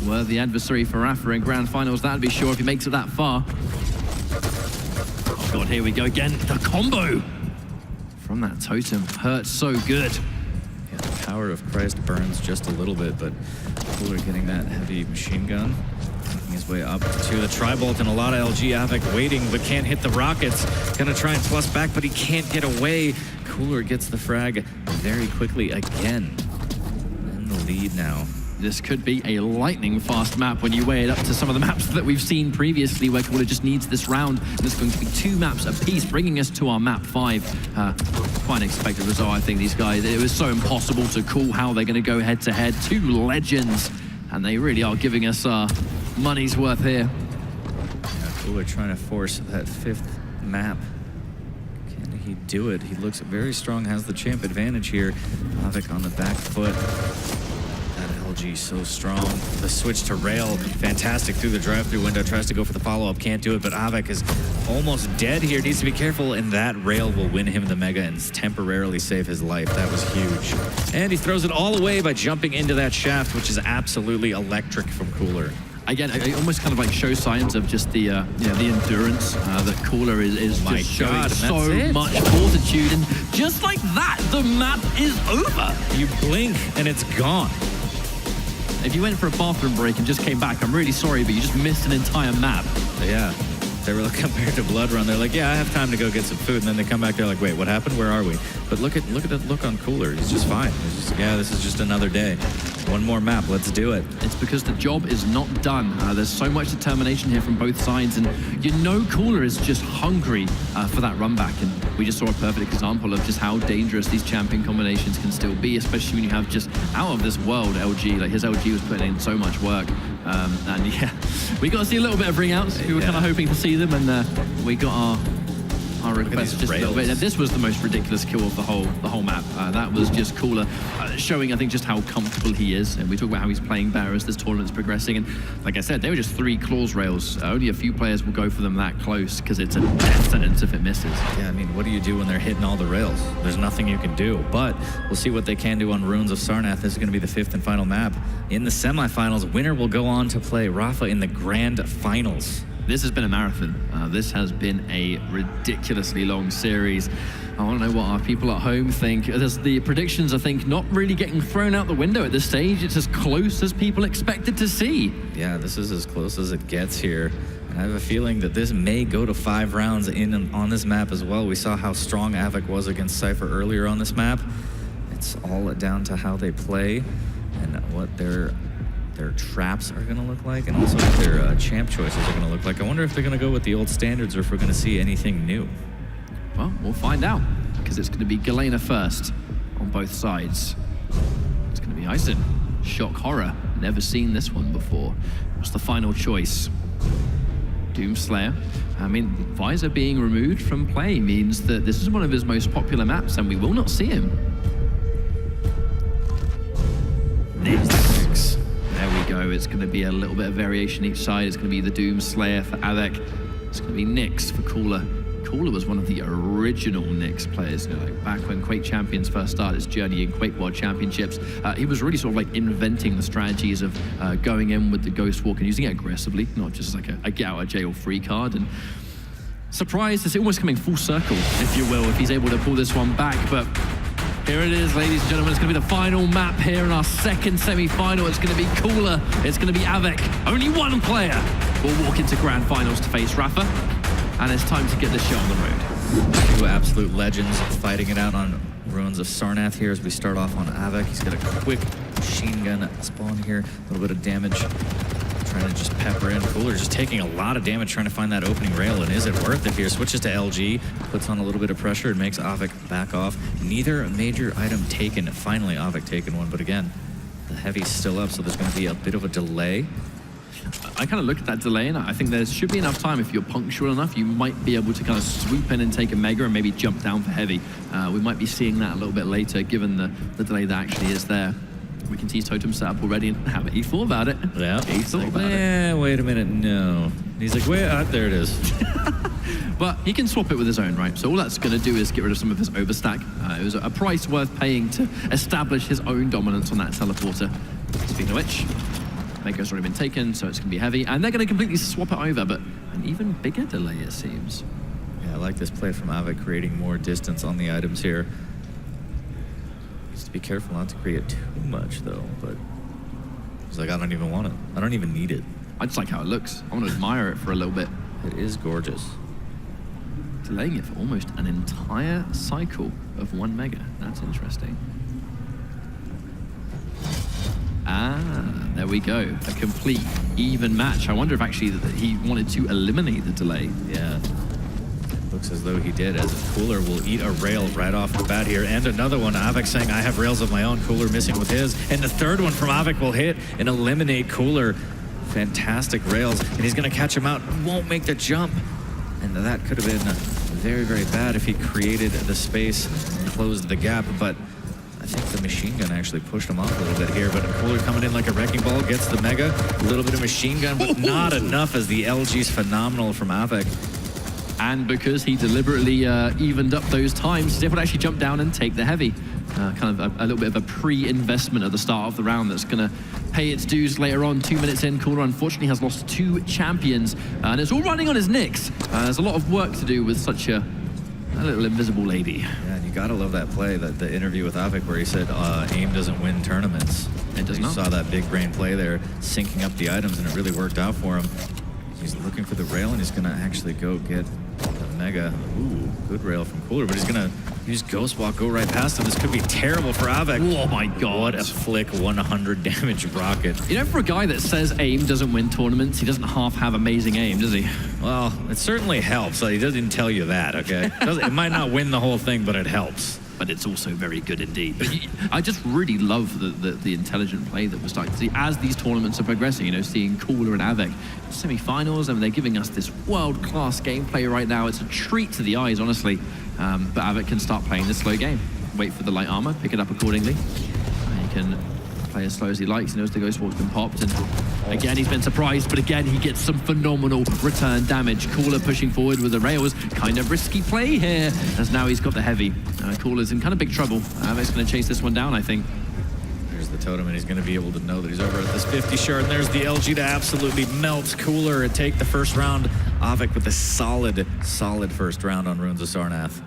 worthy adversary for Rafa in grand finals, that'd be sure, if he makes it that far. Oh god, here we go again. The combo from that totem hurts so good. Yeah, the power of Christ burns just a little bit, but Cooler getting that heavy machine gun, making his way up to the tri-bolt, and a lot of LG. Av3k waiting, but can't hit the rockets. Gonna try and plus back, but he can't get away. Cooler gets the frag very quickly again. In the lead now. This could be a lightning fast map when you weigh it up to some of the maps that we've seen previously, where Cooler just needs this round. And it's going to be 2 maps apiece, bringing us to our map 5. Quite an expected result, I think, these guys. It was so impossible to call how they're going to go head-to-head. 2 legends, and they really are giving us money's worth here. Yeah, Cooler trying to force that 5th map. Can he do it? He looks very strong, has the champ advantage here. Av3k on the back foot. LG so strong. The switch to rail, fantastic through the drive-through window. Tries to go for the follow-up, can't do it, but Av3k is almost dead here. Needs to be careful, and that rail will win him the Mega and temporarily save his life. That was huge. And he throws it all away by jumping into that shaft, which is absolutely electric from Cooler. Again, it almost kind of like show signs of just the the endurance that Cooler is just showing so much fortitude, and just like that, the map is over. You blink and it's gone. If you went for a bathroom break and just came back, I'm really sorry, but you just missed an entire map. Yeah. They were like, compared to Blood Run, they're like, yeah, I have time to go get some food, and then they come back, they're like, wait, what happened? Where are we? But look at the look on Cooler. He's just fine. He's just, yeah, this is just another day. 1 more map, let's do it. It's because the job is not done. There's so much determination here from both sides, and you know Cooler is just hungry for that run back, and we just saw a perfect example of just how dangerous these champion combinations can still be, especially when you have just out of this world LG. Like, his LG was putting in so much work. And yeah, we got to see a little bit of ring outs. We were kind of hoping to see them, and we got our request just a little bit. This was the most ridiculous kill of the whole map. That was just Cooler, showing I think just how comfortable he is. And we talk about how he's playing better as this tournament's progressing. And like I said, they were just 3 claws rails. Only a few players will go for them that close because it's a death sentence if it misses. Yeah, I mean, what do you do when they're hitting all the rails? There's nothing you can do. But we'll see what they can do on Ruins of Sarnath. This is going to be the 5th and final map. In the semifinals, winner will go on to play Rafa in the grand finals. This has been a marathon. This has been a ridiculously long series. I want to know what our people at home think. The predictions, I think, not really getting thrown out the window at this stage. It's as close as people expected to see. Yeah, this is as close as it gets here. And I have a feeling that this may go to 5 rounds on this map as well. We saw how strong Av3k was against Cypher earlier on this map. It's all down to how they play and what their traps are going to look like, and also what their champ choices are going to look like. I wonder if they're going to go with the old standards or if we're going to see anything new. Well, we'll find out, because it's going to be Galena first on both sides. It's going to be Ison. Shock horror. Never seen this one before. What's the final choice? Doomslayer. I mean, Visor being removed from play means that this is one of his most popular maps, and we will not see him. Nyx. There we go. It's going to be a little bit of variation each side. It's going to be the Doomslayer for Av3k. It's going to be Nyx for Cooler. Cooler was one of the original Nyx players, you know, like back when Quake Champions first started his journey in Quake World Championships. He was really sort of like inventing the strategies of going in with the Ghost Walk and using it aggressively, not just like a get out of jail free card. And surprised, it's almost coming full circle, if you will, if he's able to pull this one back. But here it is, ladies and gentlemen. It's going to be the final map here in our second semi-final. It's going to be Cooler. It's going to be Av3k. Only one player will walk into grand finals to face Rafa. And it's time to get this show on the road. 2 absolute legends fighting it out on Ruins of Sarnath here as we start off on Av3k. He's got a quick machine gun spawn here, a little bit of damage. Trying to just pepper in. Cooler just taking a lot of damage trying to find that opening rail, and is it worth it here? Switches to LG, puts on a little bit of pressure and makes Av3k back off. Neither major item taken. Finally, Av3k taken one, but again, the heavy's still up, so there's going to be a bit of a delay. I kind of look at that delay, and I think there should be enough time. If you're punctual enough, you might be able to kind of swoop in and take a Mega and maybe jump down for heavy. We might be seeing that a little bit later, given the delay that actually is there. We can see Totem set up already, and how he thought about it. Yeah, he thought about it. Yeah, wait a minute, no. And he's like, wait, there it is. But he can swap it with his own, right? So all that's going to do is get rid of some of his overstack. It was a price worth paying to establish his own dominance on that teleporter. Speaking of which, Mega's already been taken, so it's going to be heavy. And they're going to completely swap it over, but an even bigger delay, it seems. Yeah, I like this play from Av3k, creating more distance on the items here. Just be careful not to create too much, though, but he's like, I don't even want it. I don't even need it. I just like how it looks. I want to admire it for a little bit. It is gorgeous. Delaying it for almost an entire cycle of 1 Mega. That's interesting. There we go. A complete even match. I wonder if actually that he wanted to eliminate the delay. Yeah. Looks as though he did, as Cooler will eat a rail right off the bat here. And another one, Av3k saying, I have rails of my own. Cooler missing with his. And the third one from Av3k will hit and eliminate Cooler. Fantastic rails. And he's going to catch him out. Won't make the jump. And that could have been very, very bad if he created the space and closed the gap. But I think the machine gun actually pushed him off a little bit here, but Cooler coming in like a wrecking ball, gets the Mega, a little bit of machine gun, but not enough, as the LG's phenomenal from Av3k. And because he deliberately evened up those times, he's able to actually jump down and take the heavy. Kind of a little bit of a pre-investment at the start of the round that's going to pay its dues later on. 2 minutes in, Cooler unfortunately has lost 2 champions, and it's all running on his Nyx. There's a lot of work to do with such a little invisible lady. Yeah, and you gotta love that play, the interview with Av3k where he said AIM doesn't win tournaments. It does not. You saw that big brain play there, syncing up the items, and it really worked out for him. He's looking for the rail, and he's gonna actually go get the Mega. Ooh, good rail from Cooler, but he's gonna use Ghost Walk, go right past him. This could be terrible for Av3k. Oh my god. What a flick 100 damage rocket. You know, for a guy that says AIM doesn't win tournaments, he doesn't half have amazing aim, does he? Well, it certainly helps. He doesn't tell you that, okay? It might not win the whole thing, but it helps. but it's also very good indeed. But I just really love the intelligent play that we're starting to see as these tournaments are progressing. You know, seeing Cooler and Av3k semi-finals. I mean, they're giving us this world-class gameplay right now. It's a treat to the eyes, honestly. But Av3k can start playing this slow game. Wait for the light armor, pick it up accordingly. He can play as slow as he likes. He knows the Ghost Walk's been popped, and again he's been surprised, but again he gets some phenomenal return damage. Cooler pushing forward with the rails, kind of risky play here, as now he's got the heavy. Cooler's in kind of big trouble. Av3k's going to chase this one down, I think. There's the totem, and he's going to be able to know that he's over at this 50 shard, and there's the LG to absolutely melt Cooler and take the first round. Av3k with a solid first round on Runes of Sarnath.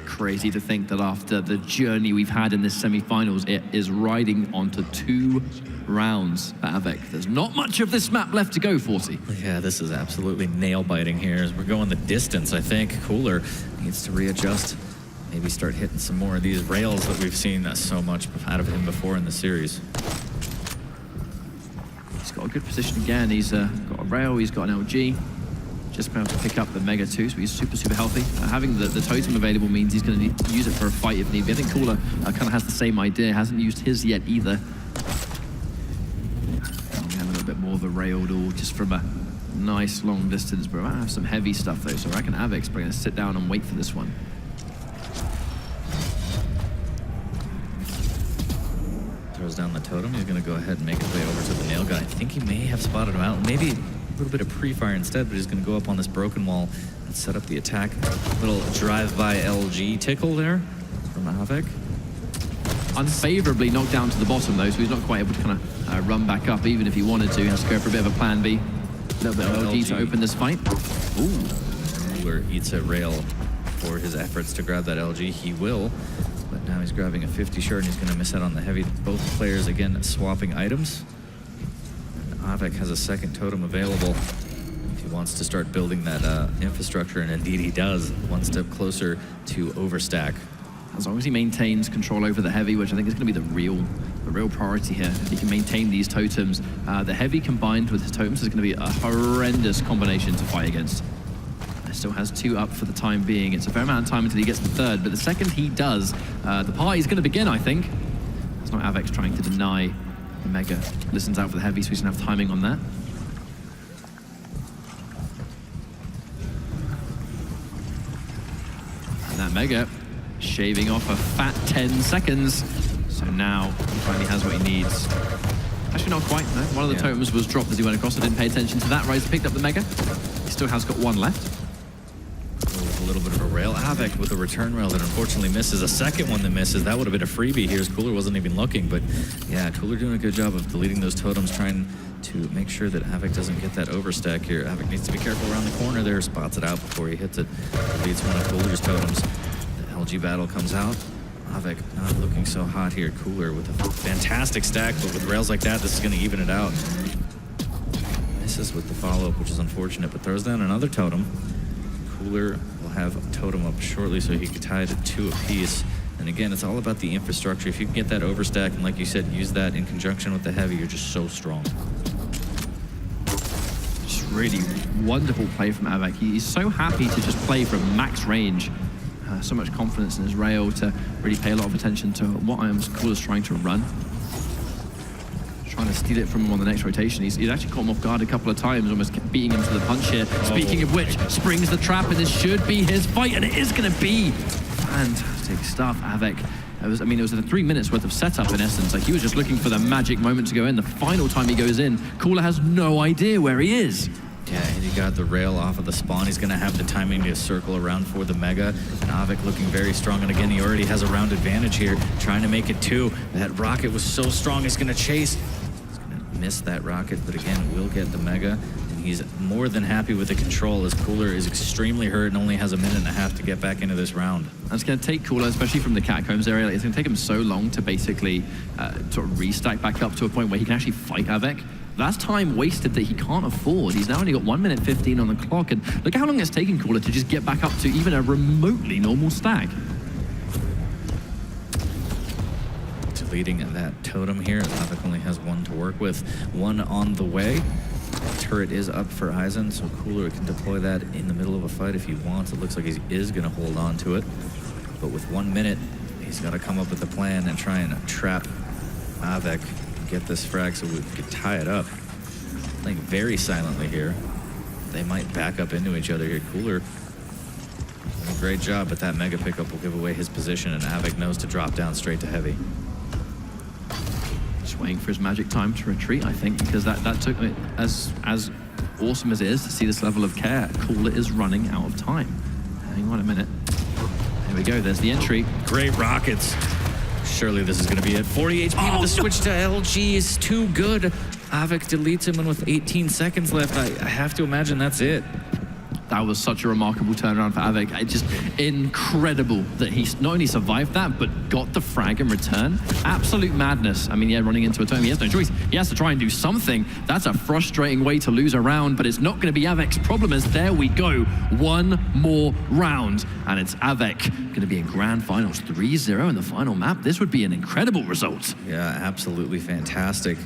Crazy to think that after the journey we've had in this semi-finals, it is riding onto 2 rounds for Av3k. There's not much of this map left to go, 40. Yeah, this is absolutely nail-biting here as we're going the distance, I think. Cooler needs to readjust, maybe start hitting some more of these rails that we've seen so much out of him before in the series. He's got a good position again. He's got a rail, he's got an LG. Just been able to pick up the Mega too, so he's super healthy. Having the totem available means he's going to need to use it for a fight if need be. I think Cooler kind of has the same idea, hasn't used his yet either. We have a little bit more of a rail duel just from a nice long distance, but I have some heavy stuff though, so I reckon Av3k's going to sit down and wait for this one. Throws down the totem, he's going to go ahead and make his way over to the nail guy. I think he may have spotted him out, maybe a little bit of pre-fire instead, but he's going to go up on this broken wall and set up the attack. Little drive-by LG tickle there from Av3k. Unfavorably knocked down to the bottom though, so he's not quite able to kind of run back up, even if he wanted to. He has to go for a bit of a plan B. A little bit of LG to open this fight. Ooh. Cooler eats a rail for his efforts to grab that LG. He will, but now he's grabbing a 50 shard and he's going to miss out on the heavy. Both players, again, swapping items. Av3k has a second totem available if he wants to start building that infrastructure, and indeed he does. One step closer to overstack. As long as he maintains control over the heavy, which I think is going to be the real priority here. If he can maintain these totems, the heavy combined with his totems is going to be a horrendous combination to fight against. He still has 2 up for the time being. It's a fair amount of time until he gets the 3rd, but the second he does, the party's going to begin, I think. It's not Av3k's trying to deny the Mega. Listens out for the heavy, so he's going to have timing on that. And that Mega shaving off a fat 10 seconds. So now he finally has what he needs. Actually, not quite, no. One of the totems was dropped as he went across. I didn't pay attention to that. Ryze picked up the Mega. He still has got 1 left. A little bit of a rail. Av3k with a return rail that unfortunately misses. A second one that misses. That would have been a freebie here as Cooler wasn't even looking. But yeah, Cooler doing a good job of deleting those totems, trying to make sure that Av3k doesn't get that overstack here. Av3k needs to be careful around the corner there. Spots it out before he hits it. Deletes one of Cooler's totems. The LG battle comes out. Av3k not looking so hot here. Cooler with a fantastic stack, but with rails like that, this is going to even it out. Misses with the follow-up, which is unfortunate, but throws down another totem. Cooler will have a totem up shortly, so he could tie it to 2 apiece. And again, it's all about the infrastructure. If you can get that overstack, and like you said, use that in conjunction with the heavy, you're just so strong. Just really wonderful play from Av3k. He's so happy to just play from max range. So much confidence in his rail to really pay a lot of attention to what Cooler's trying to run. Trying to steal it from him on the next rotation. He's actually caught him off guard a couple of times, almost beating him to the punch here. Speaking of which, springs the trap, and this should be his fight, and it is going to be fantastic stuff. Av3k, it was a 3 minutes worth of setup in essence. Like, he was just looking for the magic moment to go in. The final time he goes in, Cooler has no idea where he is. Yeah, and he got the rail off of the spawn. He's going to have the timing to circle around for the Mega. And Av3k looking very strong. And again, he already has a round advantage here, trying to make it 2. That rocket was so strong, he's going to chase. He's going to miss that rocket, but again, will get the Mega. And he's more than happy with the control, as Cooler is extremely hurt and only has a minute and a half to get back into this round. And it's going to take Cooler, especially from the Catacombs area, it's going to take him so long to basically sort of restack back up to a point where he can actually fight Av3k. That's time wasted that he can't afford. He's now only got 1 minute 15 on the clock, and look how long it's taken Cooler to just get back up to even a remotely normal stack. Deleting that totem here. Av3k only has 1 to work with. 1 on the way. Turret is up for Eisen, so Cooler can deploy that in the middle of a fight if he wants. It looks like he is going to hold on to it. But with 1 minute, He's got to come up with a plan and try and trap Av3k and get this frag so we can tie it up. Playing very silently here. They might back up into each other here. Cooler doing a great job, but that mega pickup will give away his position, and Av3k knows to drop down straight to heavy. Just waiting for his magic time to retreat, I think, because that took as awesome as it is to see this level of care. Cooler is running out of time. Hang on a minute. Here we go, there's the entry. Great rockets. Surely this is going to be it. 40 HP with the switch to LG is too good. Av3k deletes him, and with 18 seconds left, I have to imagine that's it. That was such a remarkable turnaround for Av3k. It's just incredible that he not only survived that, but got the frag in return. Absolute madness. I mean, yeah, running into a totem, he has no choice. He has to try and do something. That's a frustrating way to lose a round, but it's not going to be Av3k's problem, as there we go. One more round, and it's Av3k going to be in grand finals 3-0 in the final map. This would be an incredible result. Yeah, absolutely fantastic.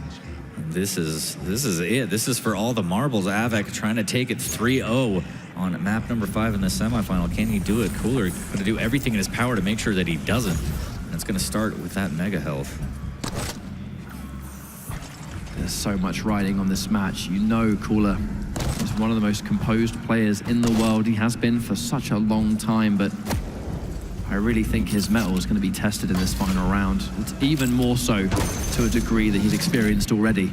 This is it. This is for all the marbles. Av3k trying to take it 3-0 on map number 5 in the semifinal. Can he do it? Cooler going to do everything in his power to make sure that he doesn't. And it's going to start with that mega health. There's so much riding on this match. You know Cooler is one of the most composed players in the world. He has been for such a long time, but I really think his mettle is going to be tested in this final round. It's even more so to a degree that he's experienced already.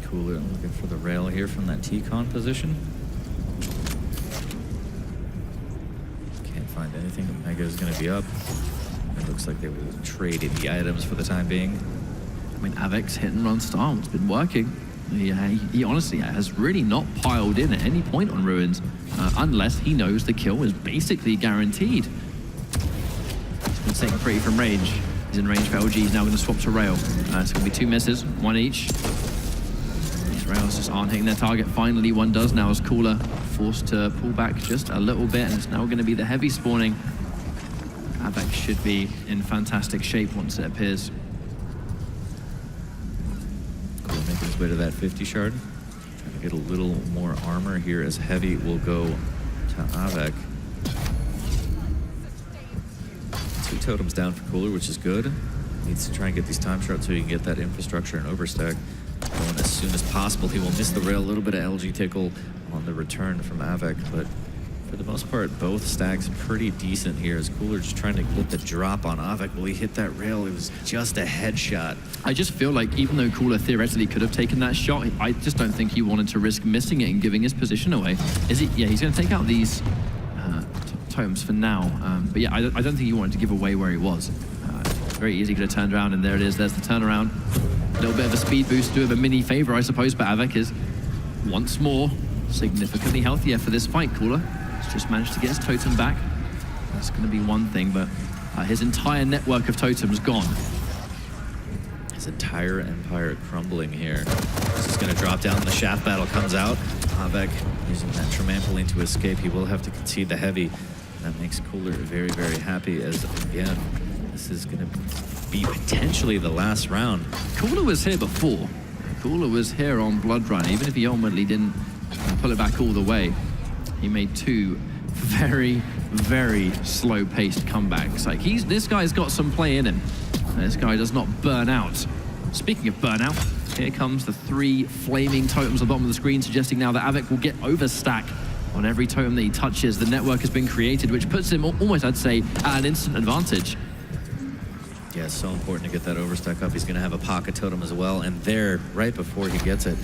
Cooler looking for the rail here from that T-con position. Can't find anything. Omega is going to be up. It looks like they will trade the items for the time being. I mean, Av3k's hit and run style has been working. He honestly has really not piled in at any point on Ruins, unless he knows the kill is basically guaranteed. He's been staying pretty from range. He's in range for LG. He's now going to swap to rail. It's going to be 2 misses, 1 each. These rails just aren't hitting their target. Finally, one does now as Cooler forced to pull back just a little bit, and it's now going to be the heavy spawning. Av3k should be in fantastic shape once it appears. Making his way to that 50 shard. Trying to get a little more armor here as heavy will go to Av3k. 2 totems down for Cooler, which is good. Needs to try and get these time shards so he can get that infrastructure and overstack going as soon as possible. He will miss the rail, a little bit of LG tickle on the return from Av3k, but for the most part, both stacks pretty decent here as Cooler just trying to get the drop on Av3k. Will he hit that rail? It was just a headshot. I just feel like even though Cooler theoretically could have taken that shot, I just don't think he wanted to risk missing it and giving his position away. Is he? Yeah, he's going to take out these totems for now. But yeah, I don't think he wanted to give away where he was. Very easy, could have turned around, and there it is. There's the turnaround. A little bit of a speed boost, do him a mini favor, I suppose, but Av3k is once more significantly healthier for this fight. Cooler has just managed to get his totem back. That's going to be one thing, but his entire network of totems gone. His entire empire crumbling here. This is going to drop down. The shaft battle comes out. Av3k using that trampoline to escape. He will have to concede the heavy. That makes Cooler very, very happy as, again, this is going to be potentially the last round. Cooler was here before. Cooler was here on Blood Run, even if he ultimately didn't pull it back all the way. He made 2 very, very slow-paced comebacks. Like, this guy's got some play in him. This guy does not burn out. Speaking of burnout, here comes the 3 flaming totems on the bottom of the screen, suggesting now that Av3k will get overstack on every totem that he touches. The network has been created, which puts him almost, I'd say, at an instant advantage. Yeah, it's so important to get that overstack up. He's going to have a pocket totem as well, and there, right before he gets it,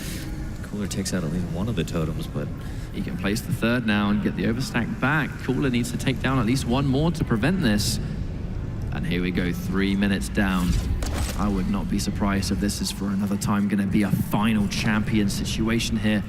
Cooler takes out at least one of the totems, but he can place the 3rd now and get the overstack back. Cooler needs to take down at least 1 more to prevent this. And here we go, 3 minutes down. I would not be surprised if this is for another time going to be a final champion situation here.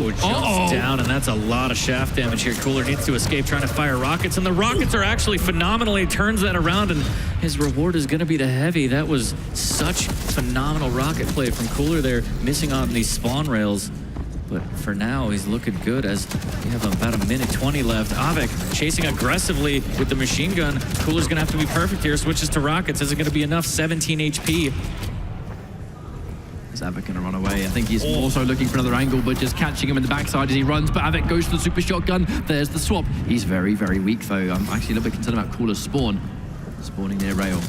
Jumps down, and that's a lot of shaft damage here. Cooler needs to escape, trying to fire rockets, and the rockets are actually phenomenal. He turns that around, and his reward is going to be the heavy. That was such phenomenal rocket play from Cooler there, missing on these spawn rails. But for now, he's looking good as we have about 1 minute 20 left. Av3k chasing aggressively with the machine gun. Cooler's going to have to be perfect here. Switches to rockets. Is it going to be enough? 17 HP. Is Av3k gonna run away? I think he's also looking for another angle, but just catching him in the backside as he runs. But Av3k goes for the super shotgun. There's the swap. He's very, very weak though. I'm actually a little bit concerned about Cooler's spawn. Spawning near rail.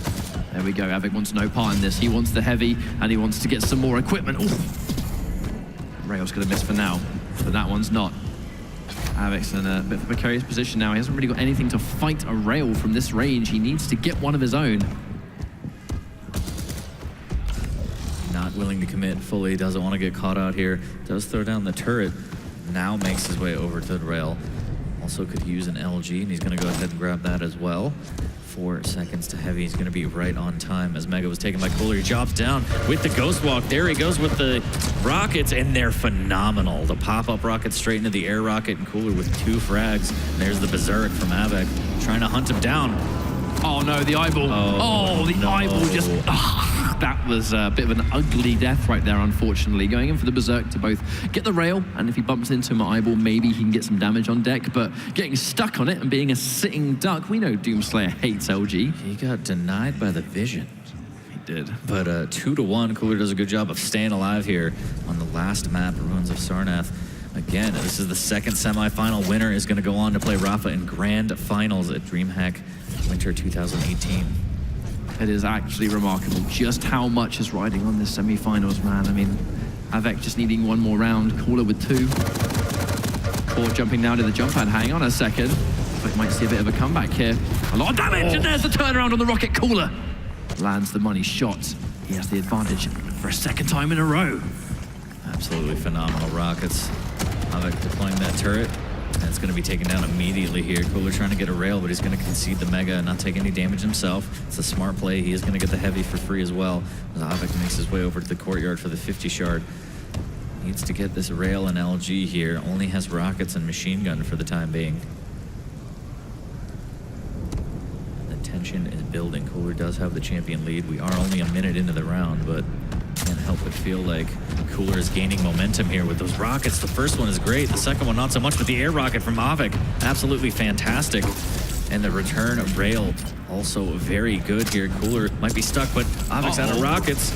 There we go. Av3k wants no part in this. He wants the heavy and he wants to get some more equipment. Ooh. Rail's gonna miss for now, but that one's not. Av3k's in a bit of a precarious position now. He hasn't really got anything to fight a rail from this range. He needs to get one of his own. Not willing to commit fully, doesn't want to get caught out here. Does throw down the turret, now makes his way over to the rail. Also could use an LG, and he's going to go ahead and grab that as well. 4 seconds to heavy. He's going to be right on time as Mega was taken by Cooler. He drops down with the Ghost Walk. There he goes with the rockets, and they're phenomenal. The pop-up rocket straight into the air rocket, and Cooler with 2 frags. And there's the Berserk from AV3k, trying to hunt him down. Oh no, the eyeball. Oh, the eyeball just... that was a bit of an ugly death right there, unfortunately. Going in for the Berserk to both get the rail, and if he bumps into my eyeball, maybe he can get some damage on deck, but getting stuck on it and being a sitting duck, we know Doomslayer hates LG. He got denied by the vision. He did. But 2-1, Cooler does a good job of staying alive here on the last map, Ruins of Sarnath. Again, this is the second semifinal. Winner is going to go on to play Rafa in grand finals at DreamHack Winter 2018. It is actually remarkable just how much is riding on this semi-finals, man. I mean, AV3k just needing one more round, Cooler with 2. Core jumping down to the jump pad. Hang on a second. But might see a bit of a comeback here. A lot of damage, and there's the turnaround on the rocket. Cooler lands the money shot. He has the advantage for a second time in a row. Absolutely phenomenal rockets. AV3k deploying that turret. And it's going to be taken down immediately here. Cooler trying to get a rail, but he's going to concede the Mega and not take any damage himself. It's a smart play. He is going to get the heavy for free as well. As AV3k makes his way over to the courtyard for the 50 shard. Needs to get this rail and LG here. Only has rockets and machine gun for the time being. The tension is building. Cooler does have the champion lead. We are only a minute into the round, but can't help but feel like Cooler is gaining momentum here with those rockets. The first one is great, the second one not so much, but the air rocket from AV3k, absolutely fantastic. And the return of rail, also very good here. Cooler might be stuck, but AV3k's out of rockets.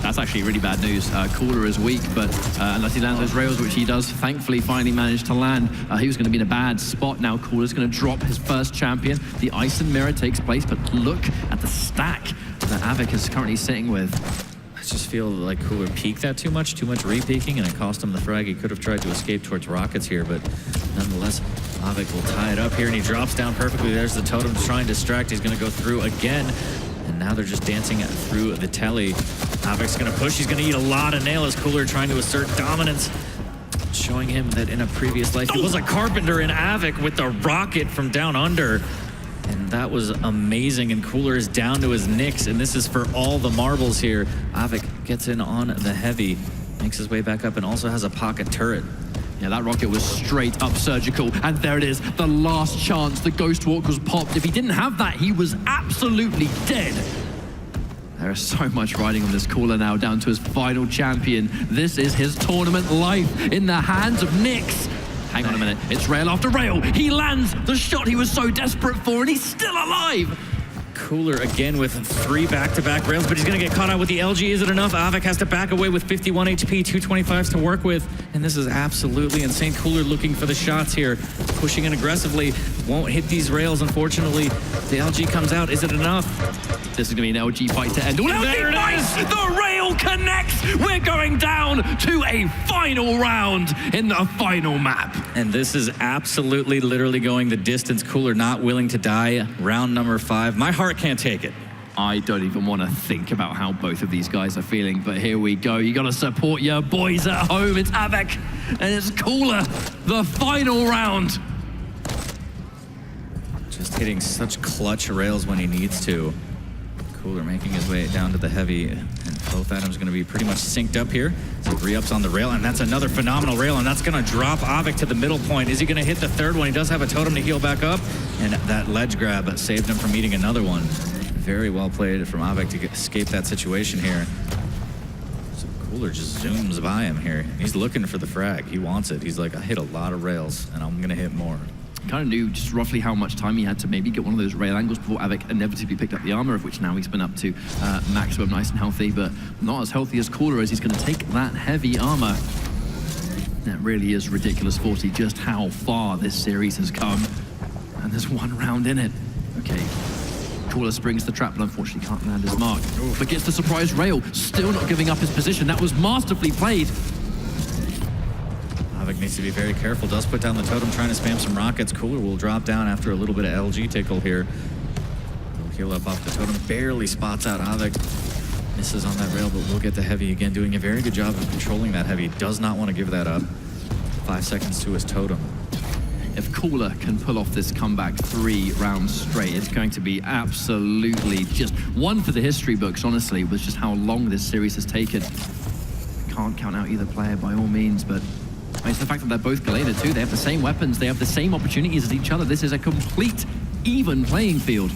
That's actually really bad news. Cooler is weak, but unless he lands those rails, which he does thankfully finally manage to land, he was going to be in a bad spot now. Cooler's going to drop his first champion. The Ice and Mirror takes place, but look at the stack that AV3k is currently sitting with. I just feel like Cooler peeked that too much re-peeking, and it cost him the frag. He could have tried to escape towards rockets here, but nonetheless, AV3k will tie it up here, and he drops down perfectly. There's the totem trying to distract. He's going to go through again, and now they're just dancing through the telly. AV3k's going to push. He's going to eat a lot of nail as Cooler trying to assert dominance, showing him that in a previous life he was a carpenter in AV3k with the rocket from down under. And that was amazing, and Cooler is down to his nicks, and this is for all the marbles here. AV3k gets in on the heavy, makes his way back up, and also has a pocket turret. Yeah, that rocket was straight up surgical, and there it is, the last chance. The Ghost Walk was popped. If he didn't have that, he was absolutely dead. There is so much riding on this Cooler now, down to his final champion. This is his tournament life in the hands of Nyx. Hang on a minute, it's rail after rail. He lands the shot he was so desperate for, and he's still alive. Cooler again with 3 back-to-back rails, but he's going to get caught out with the LG. Is it enough? AV3k has to back away with 51 HP, 225s to work with, and this is absolutely insane. Cooler looking for the shots here, pushing in aggressively. Won't hit these rails, unfortunately. The LG comes out. Is it enough? This is going to be an LG fight to end. LG fights! The rail connects! We're going down to a final round in the final map. And this is absolutely, literally going the distance. Cooler not willing to die. Round number 5. My heart can't take it. I don't even want to think about how both of these guys are feeling, but here we go. You got to support your boys at home. It's AV3k, and it's Cooler. The final round. Just hitting such clutch rails when he needs to. Cooler making his way down to the heavy, and both items going to be pretty much synced up here. So re-ups on the rail, and that's another phenomenal rail, and that's going to drop AV3k to the middle point. Is he going to hit the third one? He does have a totem to heal back up, and that ledge grab saved him from eating another one. Very well played from AV3k to escape that situation here. So Cooler just zooms by him here. He's looking for the frag. He wants it. He's like, I hit a lot of rails, and I'm going to hit more. kind of knew just roughly how much time he had to maybe get one of those rail angles before Av3k inevitably picked up the armor, of which now he's been up to maximum, nice and healthy, but not as healthy as Cooler, as he's going to take that heavy armor. That really is ridiculous, 40, just how far this series has come. And there's one round in it. Okay. Cooler springs the trap, but unfortunately can't land his mark. But gets the surprise rail, still not giving up his position. That was masterfully played. Av3k needs to be very careful. Does put down the totem, trying to spam some rockets. Cooler will drop down after a little bit of LG tickle here. He'll heal up off the totem. Barely spots out Av3k. Misses on that rail, but will get the heavy again. Doing a very good job of controlling that heavy. Does not want to give that up. 5 seconds to his totem. If Cooler can pull off this comeback 3 rounds straight, it's going to be absolutely just one for the history books, honestly, with just how long this series has taken. Can't count out either player by all means, but it's the fact that they're both Galena too. They have the same weapons, they have the same opportunities as each other. This is a complete, even playing field.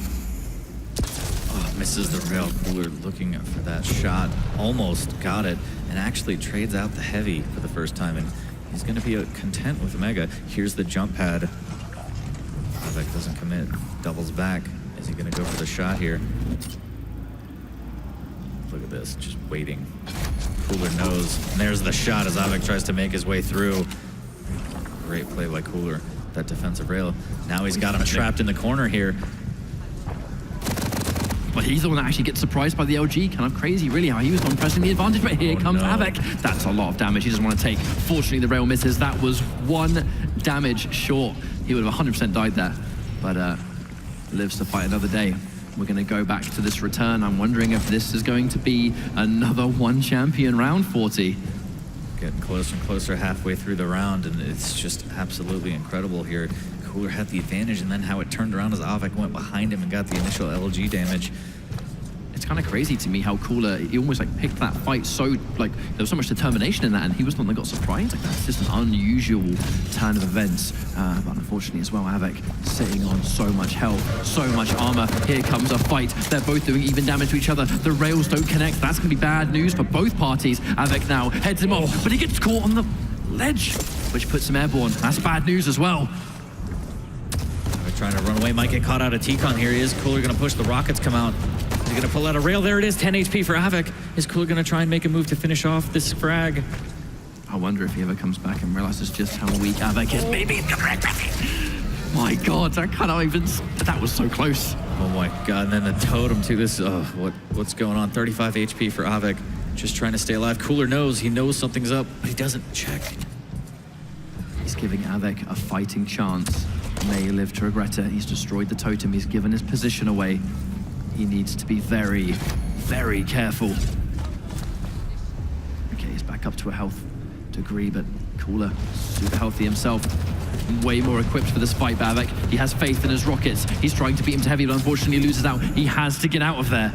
Oh, misses the rail. Cooler looking for that shot. Almost got it, and actually trades out the heavy for the first time. And he's going to be content with Mega. Here's the jump pad. Av3k doesn't commit. Doubles back. Is he going to go for the shot here? Look at this, just waiting. Cooler knows. And there's the shot as Av3k tries to make his way through. Great play by Cooler. That defensive rail. Now he's got him trapped in the corner here. But he's the one that actually gets surprised by the LG. Kind of crazy, really, how he was on pressing the advantage. But here comes Av3k. That's a lot of damage he doesn't want to take. Fortunately, the rail misses. That was 1 damage short. He would have 100% died there. But lives to fight another day. We're going to go back to this return. I'm wondering if this is going to be another 1 champion round, 40. Getting closer and closer halfway through the round, and it's just absolutely incredible here. Cooler had the advantage, and then how it turned around as Av3k went behind him and got the initial LG damage. It's kind of crazy to me how Cooler, he almost like picked that fight so, like, there was so much determination in that, and he was the one that got surprised. Like, that's just an unusual turn of events. But unfortunately as well, Av3k sitting on so much health, so much armor. Here comes a fight. They're both doing even damage to each other. The rails don't connect. That's going to be bad news for both parties. Av3k now heads him off, but he gets caught on the ledge, which puts him airborne. That's bad news as well. Trying to run away, might get caught out of T-Con. Here he is. Cooler going to push, the rockets come out. Is he going to pull out a rail? There it is, 10 HP for Av3k. Is Cooler going to try and make a move to finish off this frag? I wonder if he ever comes back and realizes just how weak Av3k is. Maybe he's gonna regret it. My God, I cannot even, that was so close. Oh my God, and then the totem too. This, what's going on? 35 HP for Av3k. Just trying to stay alive. Cooler knows, he knows something's up, but he doesn't check. He's giving Av3k a fighting chance. May live to regret it. He's destroyed the totem. He's given his position away. He needs to be very, very careful. Okay, he's back up to a health degree, but Cooler, super healthy himself. Way more equipped for this fight, Av3k. He has faith in his rockets. He's trying to beat him to heavy, but unfortunately loses out. He has to get out of there.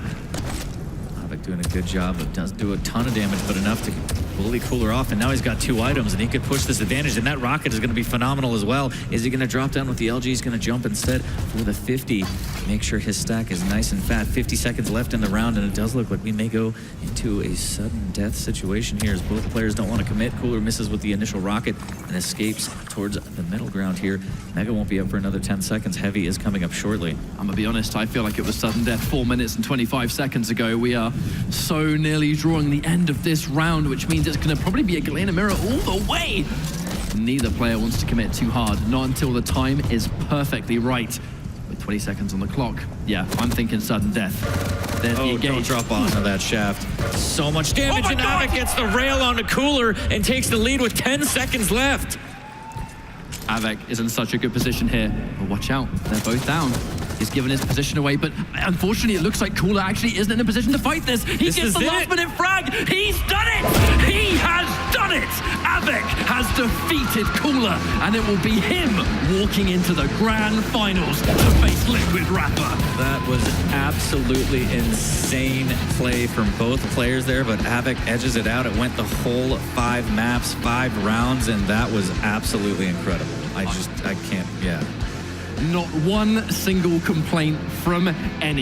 Av3k doing a good job. It does do a ton of damage, but enough to bully Cooler off, and now he's got 2 items, and he could push this advantage, and that rocket is going to be phenomenal as well. Is he going to drop down with the LG? He's going to jump instead for the 50. Make sure his stack is nice and fat. 50 seconds left in the round, and it does look like we may go into a sudden death situation here as both players don't want to commit. Cooler misses with the initial rocket and escapes towards the middle ground here. Mega won't be up for another 10 seconds. Heavy is coming up shortly. I'm going to be honest, I feel like it was sudden death 4 minutes and 25 seconds ago. We are so nearly drawing the end of this round, which means it's going to probably be a Galena mirror all the way. Neither player wants to commit too hard, not until the time is perfectly right. With 20 seconds on the clock, yeah, I'm thinking sudden death. There's the engage. Don't drop onto that shaft. So much damage, and Av3k gets the rail onto Cooler and takes the lead with 10 seconds left. Av3k is in such a good position here, but watch out, they're both down. He's given his position away, but unfortunately it looks like Cooler actually isn't in a position to fight this. He gets the last minute frag. He's done it! He has done it! Av3k has defeated Cooler, and it will be him walking into the grand finals to face Liquid Rapper. That was absolutely insane play from both players there, but Av3k edges it out. It went the whole 5 maps, 5 rounds, and that was absolutely incredible. I can't, yeah. Not one single complaint from any.